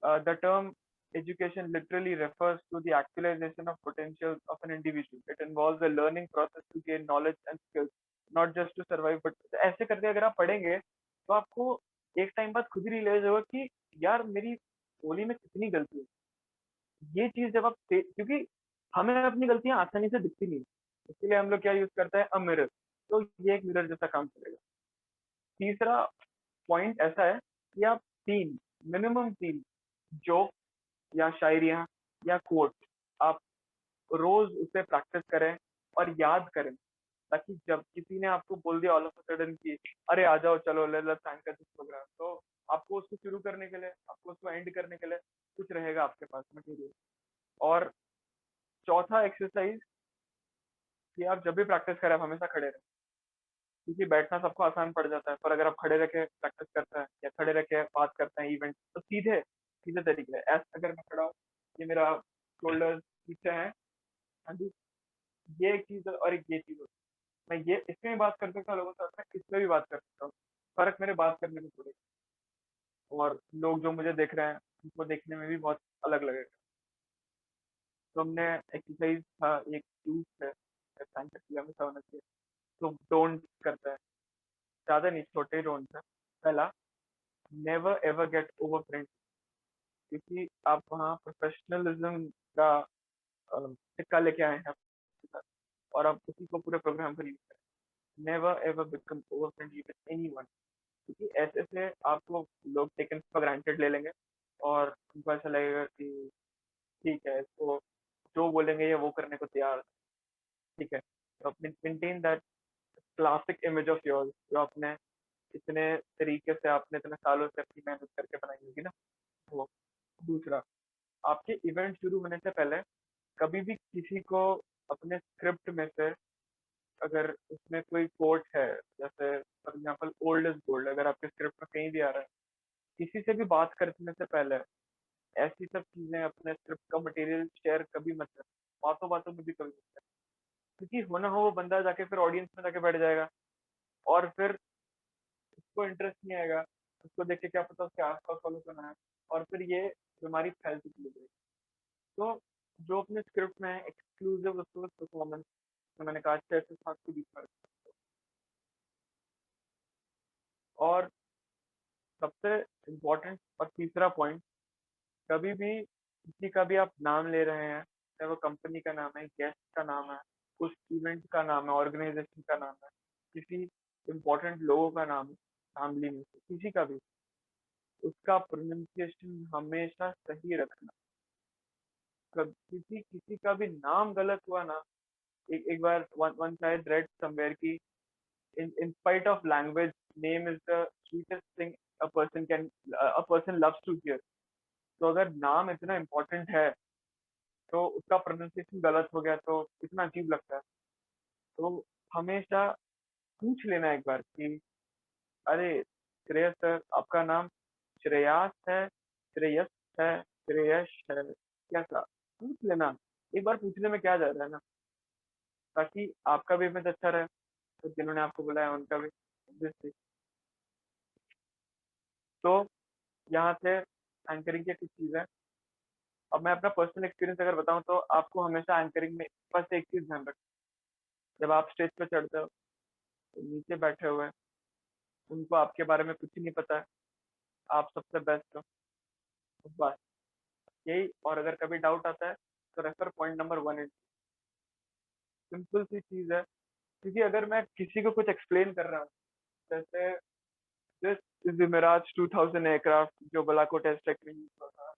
the term education literally refers to the actualization of potentials of an individual. It involves a learning process to gain knowledge and skills, not just to survive. But ऐसे करके अगर आप पढ़ेंगे तो आपको एक टाइम बाद खुद ही रियलाइज होगा कि यार मेरी बोली में कितनी गलती है। ये चीज जब आप क्योंकि हमें अपनी गलतियां आसानी से दिखती नहीं, इसलिए हम लोग क्या यूज करते हैं, अ मिरर। तो ये एक मिरर जैसा काम करेगा। तीसरा पॉइंट ऐसा है कि आप मिनिमम 3 जोक या शायरियाँ या कोट आप रोज उसे प्रैक्टिस करें और याद करें, ताकि जब किसी ने आपको बोल दिया ऑल ऑफ अ सडन कि अरे आ जाओ चलो लेट्स एंकर दिस प्रोग्राम, तो आपको उसको शुरू करने के लिए, आपको उसको एंड करने के लिए कुछ रहेगा आपके पास मटेरियल। और चौथा एक्सरसाइज कि आप जब भी प्रैक्टिस करें आप हमेशा खड़े रहें, क्योंकि बैठना सबको आसान पड़ जाता है, पर अगर आप खड़े रह के प्रैक्टिस करते हैं या खड़े रह के बात करते हैं इवेंट, तो सीधे सीधे तरीके से ऐसे अगर मैं खड़ा हूँ, ये मेरा शोल्डर पीछे है, हाँ जी, ये एक चीज है और एक ये चीज है, मैं ये इसमें भी बात कर सकता हूँ लोगों के साथ में, इसमें भी बात कर सकता हूँ, फर्क मेरे बात करने में पड़ेगा, और लोग जो मुझे देख रहे हैं उनको देखने में भी बहुत अलग लगेगा। तो हमने एक्सरसाइज था एक यूज है हमेशा होना चाहिए, तो डोंट करता है, ज्यादा नहीं, छोटे डोंट है। पहला, never ever get over friend, क्योंकि आप वहाँ प्रोफेशनलिज्म का सिक्का लेके आए हैं आपके साथ, और आप उसी को पूरे प्रोग्राम पर यूज करें। Never ever become over friendly with anyone, क्योंकि ऐसे से आपको लोग टेकन फॉर ग्रांटेड ले लेंगे, और उनको ऐसा लगेगा कि ठीक है, इसको जो बोलेंगे ये वो करने को तैयार है, ठीक है। तो maintain that classic image of yours, जो आपने इतने तरीके से, आपने इतने सालों से अपनी मेहनत करके बनाई होगी ना, वो। दूसरा, आपके इवेंट शुरू होने से पहले कभी भी किसी को अपने स्क्रिप्ट में से, अगर उसमें कोई कोट है, जैसे for example old is gold, अगर आपके स्क्रिप्ट में कहीं भी आ रहा है, किसी से भी बात करने से पहले ऐसी सब चीजें, अपने स्क्रिप्ट का मटेरियल शेयर कभी मत करें, बातों बातों में भी कभी मत करें, क्योंकि हो ना हो वो बंदा जाके फिर ऑडियंस में जाके बैठ जाएगा, और फिर उसको इंटरेस्ट नहीं आएगा, उसको देख के क्या पता उसके आसपास फॉलो करना है, और फिर ये बीमारी फैल चुकी है। तो जो अपने स्क्रिप्ट में एक्सक्लूसिव उसको परफॉर्मेंस, तो मैंने कहा 6 से 7 के बीच में, और सबसे इम्पोर्टेंट और तीसरा पॉइंट, कभी भी किसी का भी आप नाम ले रहे हैं, चाहे वो कंपनी का नाम है, गेस्ट का नाम है, उस इवेंट का नाम है, ऑर्गेनाइजेशन का नाम है, किसी इम्पोर्टेंट लोगों का नाम है, फैमिली में से किसी का भी, उसका प्रोनाउंसिएशन हमेशा सही रखना। किसी किसी का भी नाम गलत हुआ ना, एक बार वन आई रेड समवेयर की in spite of language, name is the sweetest thing a person loves to hear. तो अगर नाम इतना इम्पोर्टेंट है, तो उसका प्रोनाउंसिएशन गलत हो गया तो कितना अजीब लगता है। तो हमेशा पूछ लेना एक बार कि अरे श्रेयस सर, आपका नाम श्रेयास है, श्रेयस है, श्रेयस है, कैसा, पूछ लेना। एक बार पूछने में क्या जा रहा है ना, ताकि आपका भी इमेज अच्छा रहे, तो जिन्होंने आपको बुलाया उनका भी। Obviously। तो यहाँ से एंकरिंग की कुछ चीजें। अब मैं अपना पर्सनल एक्सपीरियंस अगर बताऊं, तो आपको हमेशा एंकरिंग में बस एक चीज ध्यान रखना, जब आप स्टेज पे चढ़ते हो, तो नीचे बैठे हुए हैं, उनको आपके बारे में कुछ नहीं पता है, आप सबसे बेस्ट हो, बस यही। और अगर कभी डाउट आता है तो refer point number 1 and simple सी चीज है, क्योंकि अगर मैं किसी को कुछ एक्सप्लेन कर रहा हूँ, जैसे दिस इज मिराज 2000 एयरक्राफ्ट जो बलाकोट टेस्ट ट्रैक में यूज होता है,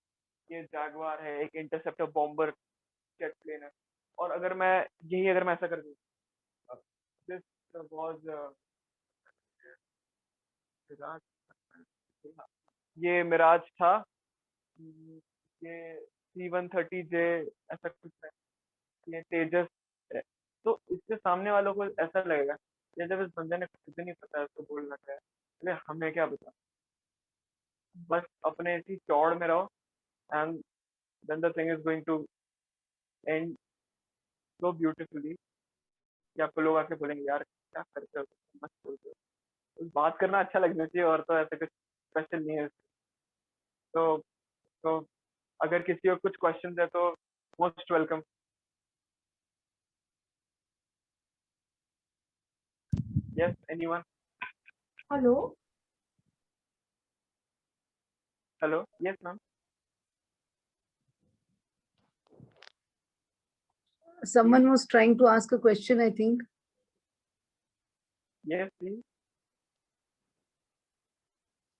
ये जैगवार है, एक इंटरसेप्टर बॉम्बर जेट प्लेन है, और अगर मैं ऐसा कर दूँ, दिस वाज मिराज, ये मिराज था, ये C-130J ऐसा कुछ है, ये तेजस है। तो इससे सामने वालों को ऐसा लगेगा कि जब इस बंदे ने कुछ नहीं पता है, उसको बोलना क्या है, अरे हमें क्या पता। बस अपने इसी चौड़ में रहो, and then the thing is going to end so beautifully, कि आपको लोग आके बोलेंगे यार क्या करते हो, मत बोलते हो। तो बात करना अच्छा लगना चाहिए, और तो ऐसे कुछ स्पेशल नहीं है। तो तो अगर किसी को कुछ क्वेश्चन है तो most welcome. Yes, anyone? Hello, hello, yes ma'am. someone was trying to ask a question, I think. Yes, please.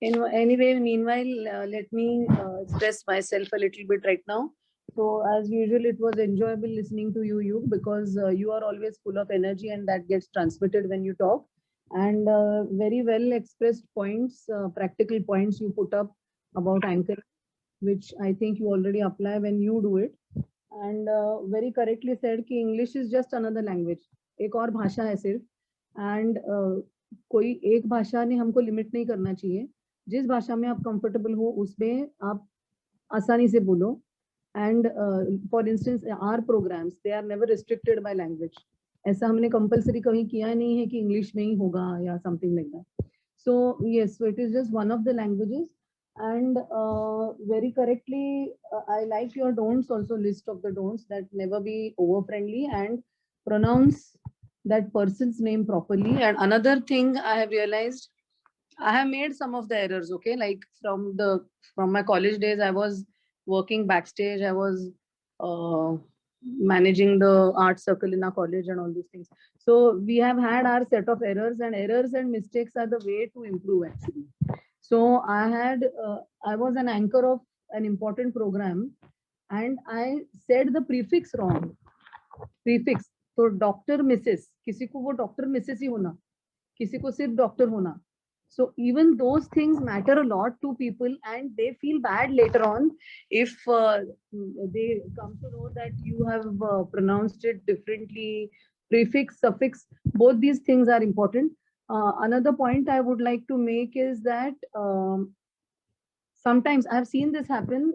Anyway, meanwhile, let me express myself a little bit right now. So as usual, it was enjoyable listening to you, because you are always full of energy and that gets transmitted when you talk. And very well expressed points, practical points you put up about anchoring, which I think you already apply when you do it. And very correctly said कि English is just another language. एक और भाषा है सिर्फ. And कोई एक भाषा ने हमको लिमिट नहीं करना चाहिए. जिस भाषा में आप कंफर्टेबल हो उसमें आप आसानी से बोलो. And for instance, our programs, they are never restricted by language. ऐसा हमने कंपलसरी कहीं किया नहीं है कि इंग्लिश में ही होगा या something like that. So yes, so it is just one of the languages. And very correctly, I like your don'ts also, list of the don'ts, that never be over friendly and pronounce that person's name properly. And another thing I have realized, I have made some of the errors, okay? Like from my college days, I was working backstage, I was managing the art circle in our college and all these things. So we have had our set of errors, and errors and mistakes are the way to improve actually. So I was an anchor of an important program, and I said the prefix wrong. Prefix. So doctor, Mrs. किसी को वो doctor, Mrs. ही होना, किसी को सिर्फ doctor होना. So even those things matter a lot to people, and they feel bad later on if they come to know that you have pronounced it differently. Prefix, suffix, both these things are important. Another point I would like to make is that sometimes I've seen this happen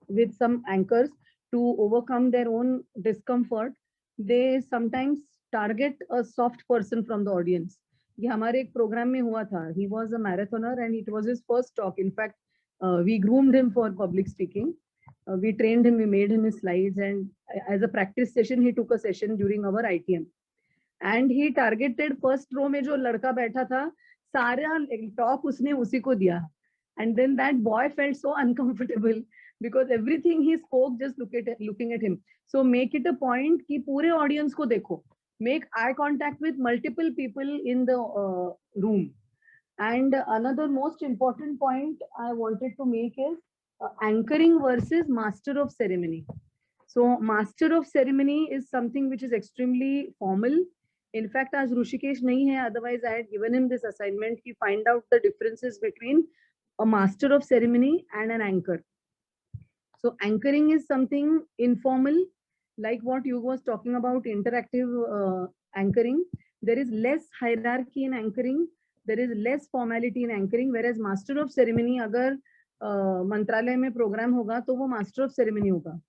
with some anchors. To overcome their own discomfort, they sometimes target a soft person from the audience. ये हमारे एक programme में हुआ था. He was a marathoner and it was his first talk. In fact, we groomed him for public speaking. We trained him, we made him his slides, and as a practice session, he took a session during our ITM. And he targeted first row में जो लड़का बैठा था, सारा talk उसने उसी को दिया. And then that boy felt so uncomfortable because everything he spoke, just looking at him. So make it a point कि पूरे audience को देखो. Make eye contact with multiple people in the room. And another most important point I wanted to make is anchoring versus master of ceremony. So master of ceremony is something which is extremely formal. In fact, as Rushikesh nahi hai, otherwise I had given him this assignment to find out the differences between a master of ceremony and an anchor. So anchoring is something informal, like what you was talking about, interactive anchoring. There is less hierarchy in anchoring. There is less formality in anchoring. Whereas master of ceremony, अगर मंत्रालय में program होगा, तो वो master of ceremony होगा.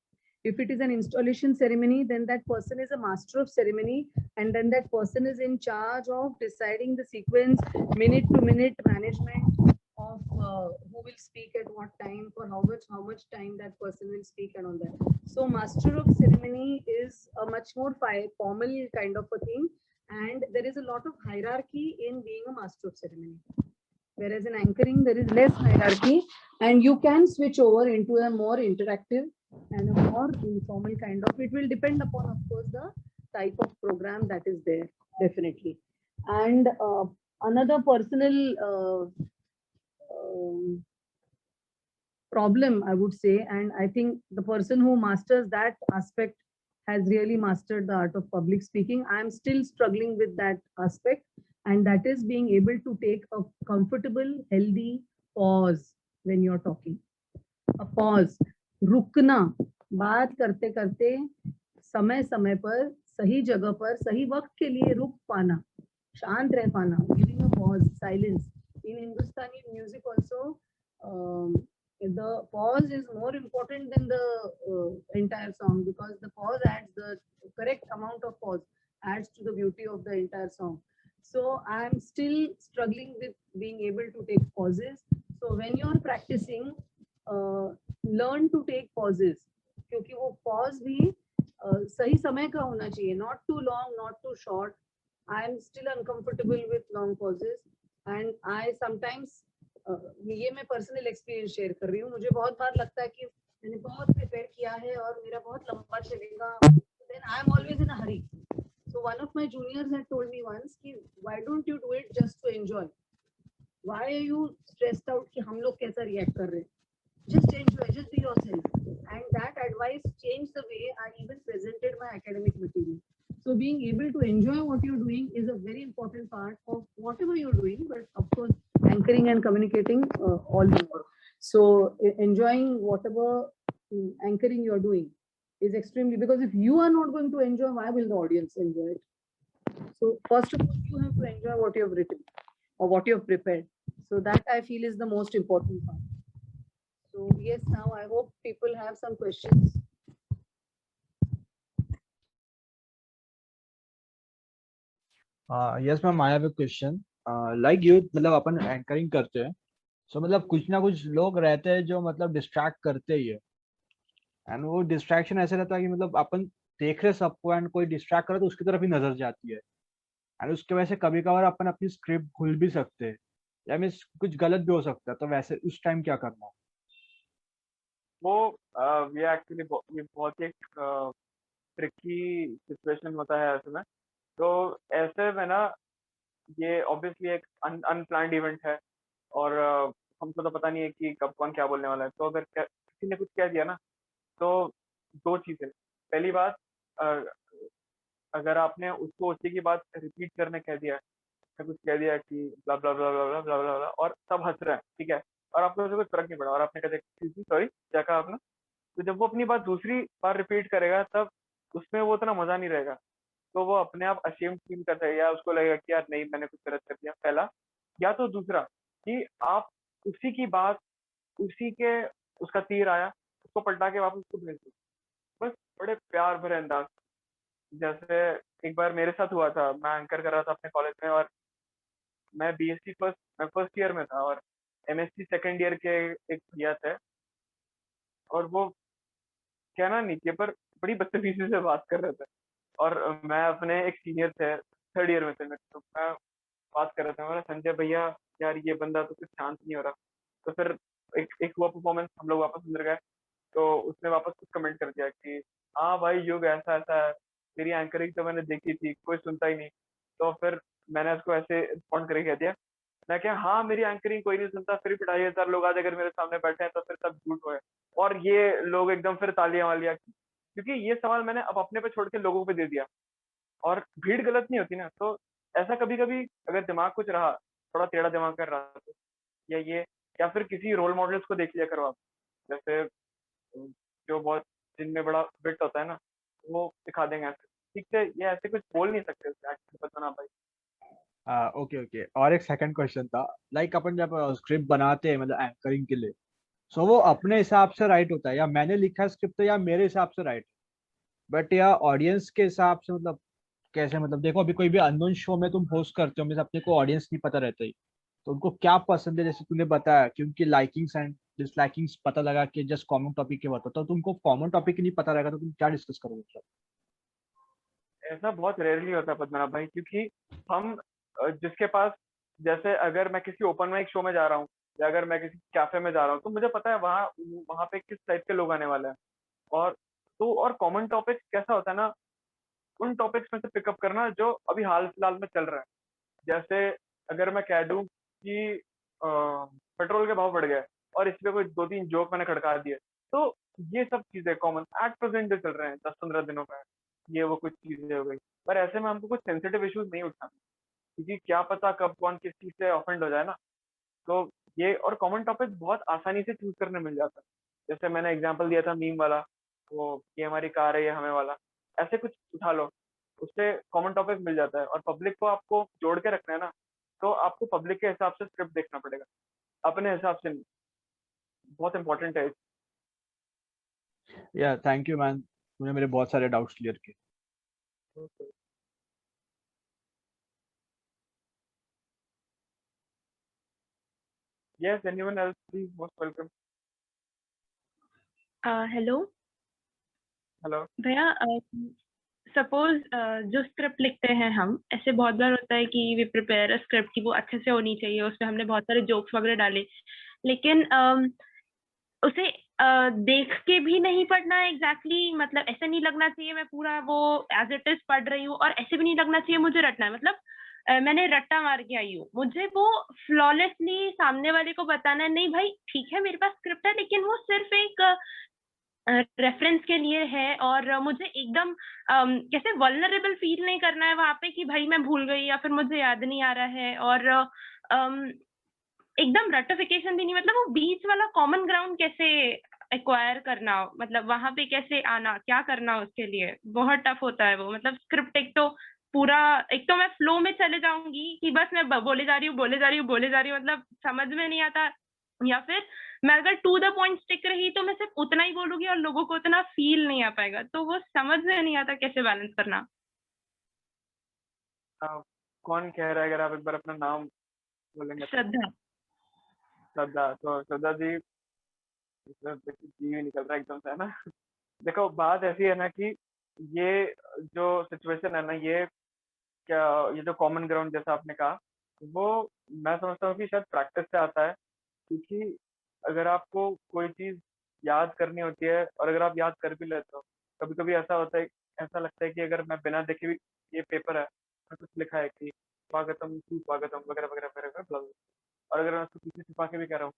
If it is an installation ceremony, then that person is a master of ceremony, and then that person is in charge of deciding the sequence, minute to minute management of who will speak at what time, for how much time that person will speak and all that. So master of ceremony is a much more formal kind of a thing, and there is a lot of hierarchy in being a master of ceremony. Whereas in anchoring, there is less hierarchy, and you can switch over into a more interactive and a more informal kind of. It will depend upon, of course, the type of program that is there, definitely. And another personal problem, I would say, and I think the person who masters that aspect has really mastered the art of public speaking. I am still struggling with that aspect, and that is being able to take a comfortable, healthy pause when you're talking. A pause, रुकना, बात करते करते समय समय पर सही जगह पर सही वक्त के लिए रुक पाना, शांत रह पाना, giving a pause, silence. In Hindustani music also, the pause is more important than the entire song, because the pause adds, the correct amount of pause adds to the beauty of the entire song. So I am still struggling with being able to take pauses. So when you are practicing, learn to take pauses, क्योंकि वो pause भी सही समय का होना चाहिए, not too long, not too short. I am still uncomfortable with long pauses, and I sometimes ये मैं पर्सनल एक्सपीरियंस शेयर कर रही हूँ. मुझे बहुत बार लगता है कि मैंने बहुत प्रिपेयर किया है और मेरा बहुत लंबा चलेगा, then I am always in a hurry. So So one of my juniors had told me once कि why don't you do it just to enjoy? Why are you stressed out कि हम लोग कैसा react कर रहे हैं? Just enjoy, just be yourself. And that advice changed the way I even presented my academic material. So being able to enjoy what you're doing is a very important part of whatever you're doing, but of course anchoring and communicating all more. So enjoying whatever anchoring you're doing is extremely, because if you are not going to enjoy, why will the audience enjoy it? So first of all, you have to enjoy what you have written or what you have prepared. So that I feel is the most important part. So yes, now I hope people have some questions. Yes ma'am, I have a question. Like you, मतलब अपन anchoring करते हैं, so मतलब कुछ ना कुछ लोग रहते हैं जो मतलब डिस्ट्रैक्ट करते ही है, एंड वो डिस्ट्रैक्शन ऐसे रहता है कि मतलब अपन देख रहे सबको एंड कोई डिस्ट्रैक्ट करे तो उसकी तरफ ही नजर जाती है, एंड उसके वजह से कभी कभार अपन अपनी स्क्रिप्ट भूल भी सकते हैं या मीन्स कुछ गलत भी हो सकता है, तो वैसे उस टाइम क्या करना है? वो ये एक्चुअली ये बहुत ही ट्रिकी सिचुएशन होता है ऐसे में। तो ऐसे में ना ये ऑब्वियसली एक अनप्लान्ड इवेंट है और हमको तो पता नहीं है कि कब कौन क्या बोलने वाला है। तो अगर किसी ने कुछ कह दिया ना, तो दो चीजें। पहली बात, अगर आपने उसको उसी की बात रिपीट करने कह दिया, कुछ कह दिया कि ब्ला ब्ला ब्ला ब्ला ब्ला ब्ला ब्ला ब्ला, और सब हंस रहे हैं, ठीक है, और आपको उससे कुछ फर्क नहीं पड़ा और आपने कहा सॉरी क्या कहा आपने, तो जब वो अपनी बात दूसरी बार रिपीट करेगा तब उसमें वो उतना मजा नहीं रहेगा। तो वो अपने आप अशेम्ड फील करता है या उसको लगेगा कि यार नहीं मैंने कुछ गलत कर दिया, पहला। या तो दूसरा कि आप उसी की बात, उसी के उसका तीर आया उसको पलटा के वापस उसको भेज दो, बस बड़े प्यार भरे अंदाज। जैसे एक बार मेरे साथ हुआ था, मैं एंकर कर रहा था अपने कॉलेज में और मैं बीएससी फर्स्ट ईयर में था और एमएससी सेकंड ईयर के एक भैया थे और वो कहना नहीं चाहिए पर बड़ी बदतमीजी से बात कर रहे थे और मैं अपने एक सीनियर थे, थर्ड ईयर में थे मेरे, तो मैं बात कर रहा था, मैं संजय भैया यार ये बंदा तो कुछ शांत नहीं हो रहा। तो फिर एक हुआ परफॉर्मेंस, हम लोग वापस अंदर गए तो उसने वापस कुछ कमेंट कर दिया कि हाँ भाई युग ऐसा ऐसा है, तेरी एंकरिंग तो मैंने देखी थी, कोई सुनता ही नहीं। तो फिर मैंने उसको ऐसे रिस्पॉन्ड करके कह दिया, मैं क्या हाँ मेरी एंकरिंग कोई नहीं सुनता, फिर भी 2,500 लोग आज अगर मेरे सामने बैठे हैं तो फिर सब झूठ हुए। और ये लोग एकदम फिर तालियां वालियां, क्योंकि ये सवाल मैंने अब अपने पे छोड़ के लोगों पे दे दिया और भीड़ गलत नहीं होती ना। तो ऐसा कभी कभी अगर दिमाग कुछ रहा, थोड़ा टेढ़ा दिमाग कर रहा तो या ये, या फिर किसी रोल मॉडल्स को देख लिया करो आप, जैसे जो बहुत जिनमें बड़ा विट होता है ना, वो सिखा देंगे ऐसे ठीक से। ये ऐसे कुछ बोल नहीं सकते एक्चुअली, पता ना भाई। ओके ओके, और एक सेकंड क्वेश्चन था, लाइक अपन जब स्क्रिप्ट बनाते हैं मतलब एंकरिंग के लिए, सो वो अपने हिसाब से राइट होता है या मैंने लिखा स्क्रिप्ट तो या मेरे हिसाब से राइट, बट या ऑडियंस के हिसाब से, मतलब कैसे, मतलब देखो अभी कोई भी अननोन शो में तुम होस्ट करते हो, मतलब अपने को ऑडियंस नहीं पता रहता ही, तो उनको क्या पसंद है, जैसे तूने बताया क्योंकि लाइकिंग्स एंड डिसलाइकिंग्स पता लगा कि जस्ट कॉमन टॉपिक के बताओ, तो तुमको कॉमन टॉपिक ही नहीं पता रहेगा तो तुम क्या डिस्कस करोगे? ऐसा बहुत रेयरली होता है पद्मनाभ भाई, क्योंकि हम जिसके पास, जैसे अगर मैं किसी ओपन माइक शो में जा रहा हूँ या अगर मैं किसी कैफे में जा रहा हूँ तो मुझे पता है वहाँ वहाँ पे किस टाइप के लोग आने वाले हैं। और तो और कॉमन टॉपिक कैसा होता है ना, उन टॉपिक्स में से पिकअप करना जो अभी हाल फिलहाल में चल रहा है। जैसे अगर मैं कह दूं कि पेट्रोल के भाव बढ़ गए और इस पे कोई 2-3 जोक मैंने खड़का दिए, तो ये सब चीजें कॉमन एट प्रेजेंट जो चल रहे हैं 10-15 दिनों में, ये वो कुछ चीजें हो गई। पर ऐसे में हमको कुछ सेंसिटिव इश्यूज नहीं उठाने, क्योंकि क्या पता कब कौन किस चीज से ऑफेंड हो जाए ना। तो ये और कॉमन टॉपिक बहुत आसानी से चूज करने मिल जाता है। जैसे मैंने एग्जांपल दिया था मीम वाला, वो ये हमारी कार है ये हमें वाला, ऐसे कुछ उठा लो, उससे कॉमन टॉपिक मिल जाता है। और पब्लिक को आपको जोड़ के रखना है ना, तो आपको पब्लिक के हिसाब से स्क्रिप्ट देखना पड़ेगा, अपने हिसाब से नहीं। बहुत इंपॉर्टेंट है। या थैंक यू मैन, तूने मेरे बहुत सारे डाउट्स क्लियर किए। Yes, anyone else, please, most welcome. Hello hello. भैया, सपोज जो स्क्रिप्ट लिखते हैं हम, ऐसे बहुत बार होता है कि वी प्रिपेयर अ स्क्रिप्ट की वो अच्छे से होनी चाहिए, उसमें हमने बहुत सारे जोक्स वगैरह डाले, लेकिन उसे देख के भी नहीं पढ़ना है एग्जैक्टली, मतलब ऐसे नहीं लगना चाहिए मैं पूरा वो एज इट इज पढ़ रही हूँ, और ऐसे भी नहीं लगना चाहिए मुझे रटना है, मतलब मैंने रट्टा मार के आई हूँ, मुझे वो फ्लॉलेसली सामने वाले को बताना है, नहीं भाई ठीक है मेरे पास स्क्रिप्ट है लेकिन वो सिर्फ एक रेफरेंस के लिए है, और मुझे एकदम कैसे वल्नरेबल फील नहीं करना है वहां पे कि भाई मैं भूल गई या फिर मुझे याद नहीं आ रहा है, और एकदम रटिफिकेशन भी नहीं, मतलब वो बीच वाला कॉमन ग्राउंड कैसे एक्वायर करना, मतलब वहां पे कैसे आना, क्या करना उसके लिए बहुत टफ होता है वो, मतलब स्क्रिप्ट एक तो पूरा, एक तो मैं फ्लो में चले जाऊंगी कि बस मैं बोले जा रही हूँ बोले जा रही हूँ बोले जा रही हूँ, मतलब समझ में नहीं आता, या फिर मैं अगर टू द पॉइंट स्टिक रही तो मैं सिर्फ उतना ही बोलूंगी और लोगों को उतना फील नहीं आ पाएगा, तो वो समझ में नहीं आता कैसे बैलेंस करना। कौन कह रहा है? अगर आप एक बार अपना नाम बोलेंगे तो। श्रद्धा। श्रद्धा, तो श्रद्धा जी, जी निकल रहा है एकदम से, है ना? देखो बात ऐसी है ना कि ये जो सिचुएशन है ना, ये क्या, ये जो कॉमन ग्राउंड जैसा आपने कहा, वो मैं समझता हूँ कि शायद प्रैक्टिस से आता है, क्योंकि अगर आपको कोई चीज याद करनी होती है और अगर आप याद कर भी लेते हो, कभी कभी ऐसा होता है, ऐसा लगता है कि अगर मैं बिना देखे भी, ये पेपर है मैं कुछ लिखा है कि स्वागतम सुस्वागतम वगैरह वगैरह वगैरह blah blah, और अगर मैं उसको पीछे छिपा के भी कह रहा हूँ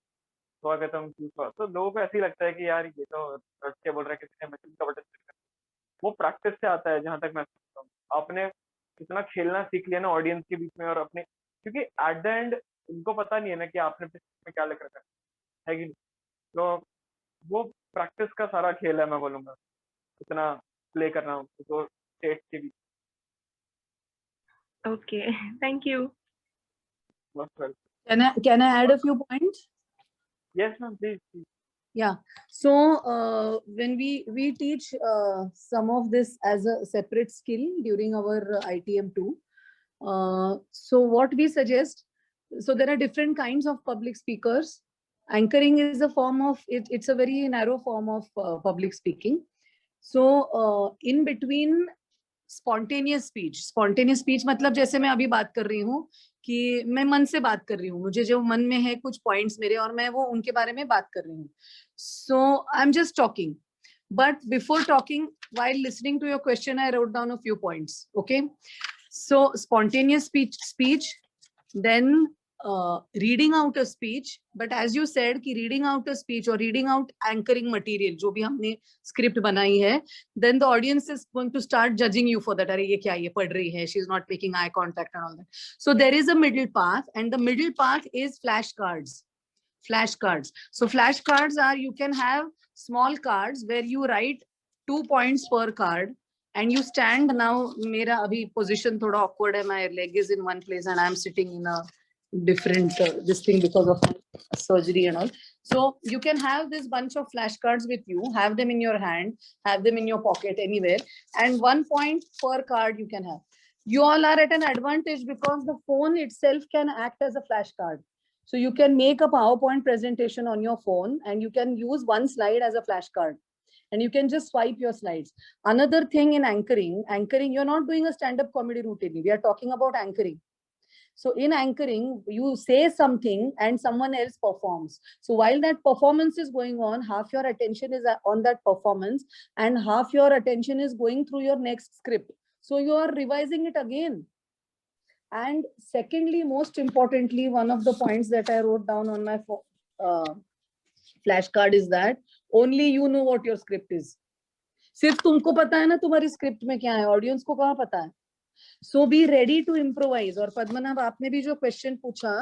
स्वागतम सुस्वागतम, तो लोगों को ऐसे ही लगता है कि यार ये तो रट के बोल रहा है, किसी ने मशीन का बटन click कर दिया। वो प्रैक्टिस से आता है, जहां तक मैं समझता हूँ। आपने कितना खेलना सीख लिया ना ऑडियंस के बीच में, और अपने, क्योंकि एट द एंड उनको पता नहीं है ना कि आपने में क्या लिख रखा है कि नहीं? तो वो प्रैक्टिस का सारा खेल है, मैं बोलूंगा, इतना प्ले करना तो स्टेट के बीच। Okay, thank you. most well. Can I add a few points? Yes ma'am, please. Yeah. So when we teach some of this as a separate skill during our ITM too. So what we suggest, so there are different kinds of public speakers. Anchoring is a form of it. It's a very narrow form of public speaking. So in between spontaneous speech मतलब जैसे मैं अभी बात कर रही हूँ कि मैं मन से बात कर रही हूँ, मुझे जो मन में है कुछ पॉइंट्स मेरे और मैं वो उनके बारे में बात कर रही हूँ. So I'm just talking, but before talking, while listening to your question, I wrote down a few points. Okay, so spontaneous speech, then reading out a speech. But as you said कि reading out a speech or reading out anchoring material जो भी हमने script बनाई है, then the audience is going to start judging you for that. अरे ये क्या, ये पढ़ रही है, she is not making eye contact and all that. So there is a middle path, and the middle path is flashcards. Flashcards. So flashcards are, you can have small cards where you write 2 points per card, and you stand. Now मेरा अभी position थोड़ा awkward है, my leg is in one place and I am sitting in a different this thing because of my surgery and all. So you can have this bunch of flashcards with you, have them in your hand, have them in your pocket, anywhere, and 1 point per card you can have. You all are at an advantage because the phone itself can act as a flashcard. So you can make a PowerPoint presentation on your phone and you can use one slide as a flashcard and you can just swipe your slides. Another thing in anchoring, you're not doing a stand-up comedy routine. We are talking about anchoring. So in anchoring, you say something and someone else performs. So while that performance is going on, half your attention is on that performance and half your attention is going through your next script. So you are revising it again. And secondly, most importantly, one of the points that I wrote down on my flashcard is that only you know what your script is. सिर्फ तुमको पता है ना तुम्हारी script में क्या है, audience को कहाँ पता है. So be ready to improvise. और पद्मनाभ आपने भी जो क्वेश्चन पूछा,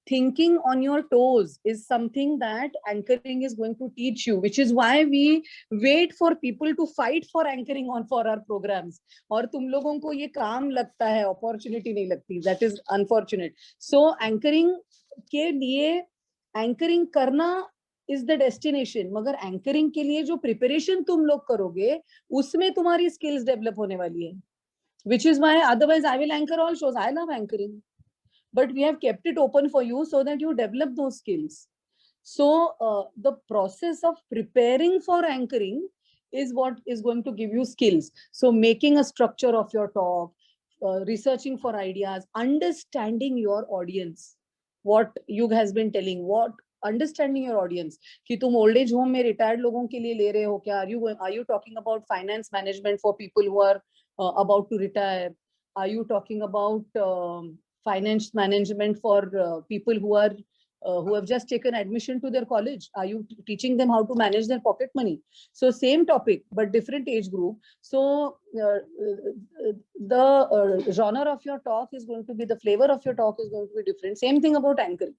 thinking on your toes is something that anchoring is going to teach you, which is why we wait for people to fight for anchoring on for our programs. और तुम लोगों को ये काम लगता है, opportunity नहीं लगती. That is unfortunate. So anchoring के लिए anchoring करना is the destination, मगर anchoring के लिए जो preparation तुम लोग करोगे, उसमें तुम्हारी skills develop होने वाली है. Which is why otherwise I will anchor all shows. I love anchoring. But we have kept it open for you so that you develop those skills. So the process of preparing for anchoring is what is going to give you skills. So making a structure of your talk, researching for ideas, understanding your audience, what Yug has been telling, what understanding your audience कि तुम old age home में retired लोगों के लिए ले रहे हो क्या, are you talking about finance management for people who are about to retire? Are you talking about finance management for people who are who have just taken admission to their college? Are you teaching them how to manage their pocket money? So same topic but different age group. So the genre of your talk is going to be, the flavor of your talk is going to be different. Same thing about anchoring.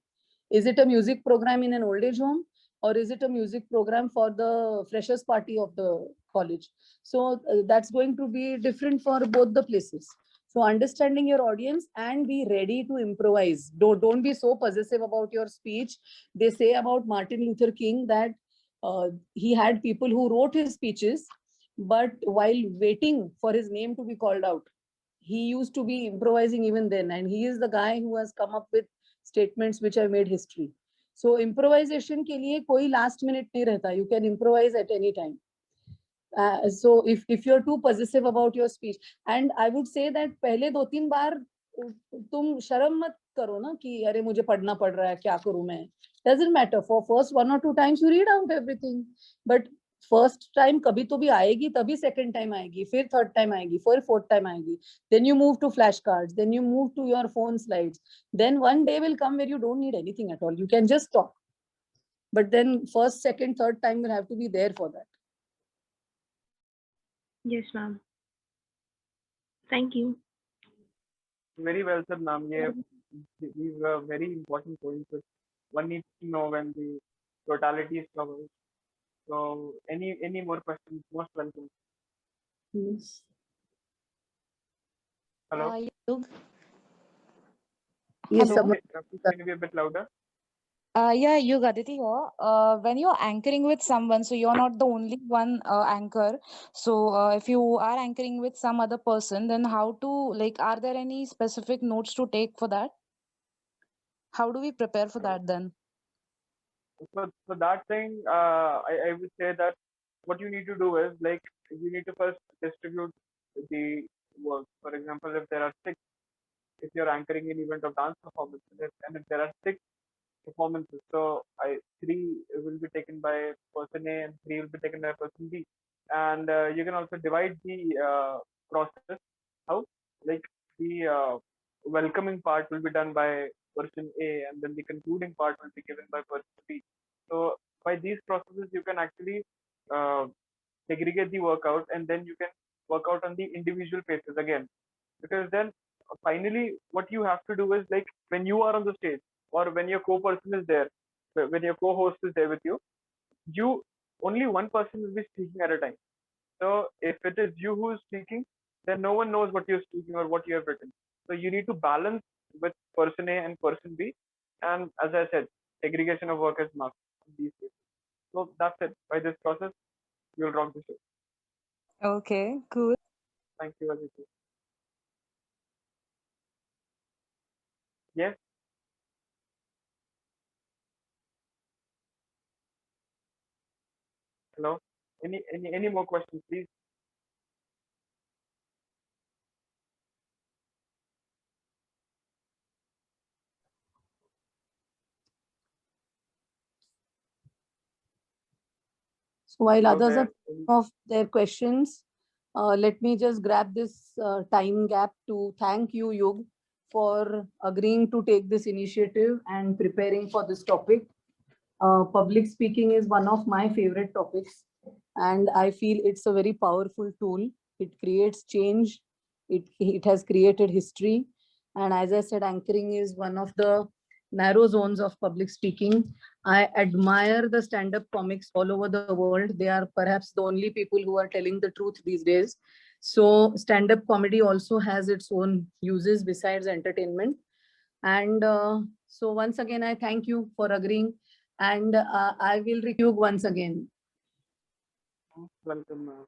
Is it a music program in an old age home, or is it a music program for the freshers party of the college? So that's going to be different for both the places. So understanding your audience and be ready to improvise. Don't be so possessive about your speech. They say about Martin Luther King that he had people who wrote his speeches, but while waiting for his name to be called out, he used to be improvising even then. And he is the guy who has come up with statements which have made history. So improvisation के लिए कोई last minute नहीं रहता. You can improvise at any time. So if you're too possessive about your speech, and I would say that पहले 2-3 बार तुम शर्म मत करो ना कि अरे मुझे पढ़ना पड़ रहा है, क्या करूं मैं. Doesn't matter. For first 1 or 2 times you read out everything, but first time कभी तो भी आएगी, तभी second time आएगी, फिर third time आएगी, फिर fourth time आएगी. Then you move to flashcards, then you move to your phone slides. Then one day will come where you don't need anything at all. You can just talk. But then first, second, third time will have to be there for that. Yes, ma'am. Thank you. Very well said, ma'am. Yeah, these were very important points which one needs to know when the totality is covered. So, any more questions? Most welcome. Yes. Hello. Yug. Yes, Hello. someone. Can you be a bit louder? Yeah, Yug Aditi here. When you're anchoring with someone, so you're not the only one anchor. So if you are anchoring with some other person, then how to, like, are there any specific notes to take for that? How do we prepare for that then? For that thing, I would say that what you need to do is, like, you need to first distribute the work. For example, if there are 6, if you're anchoring an event of dance performances, and if there are 6 performances, so 3 will be taken by person A and 3 will be taken by person B. And you can also divide the process. How? Like, the welcoming part will be done by person A, and then the concluding part will be given by person B. So by these processes, you can actually uh, segregate the workout, and then you can work out on the individual phases again. Because then finally, what you have to do is, like, when you are on the stage, or when your co-person is there, when your co-host is there with you, only one person will be speaking at a time. So if it is you who is speaking, then no one knows what you're speaking or what you have written. So you need to balance with person A and person B. And as I said, segregation of work is must in these cases. So that's it. By this process, you'll rock the show. Okay, cool. Thank you, Aditi. Yes. Hello. Any more questions, please? So while Are others there are thinking of their questions, let me just grab this time gap to thank you, Yug, for agreeing to take this initiative and preparing for this topic. Public speaking is one of my favorite topics, and I feel it's a very powerful tool. It creates change. It has created history. And as I said, anchoring is one of the narrow zones of public speaking. I admire the stand-up comics all over the world. They are perhaps the only people who are telling the truth these days. So stand-up comedy also has its own uses besides entertainment. And so once again, I thank you for agreeing. And I will recue once again. welcome?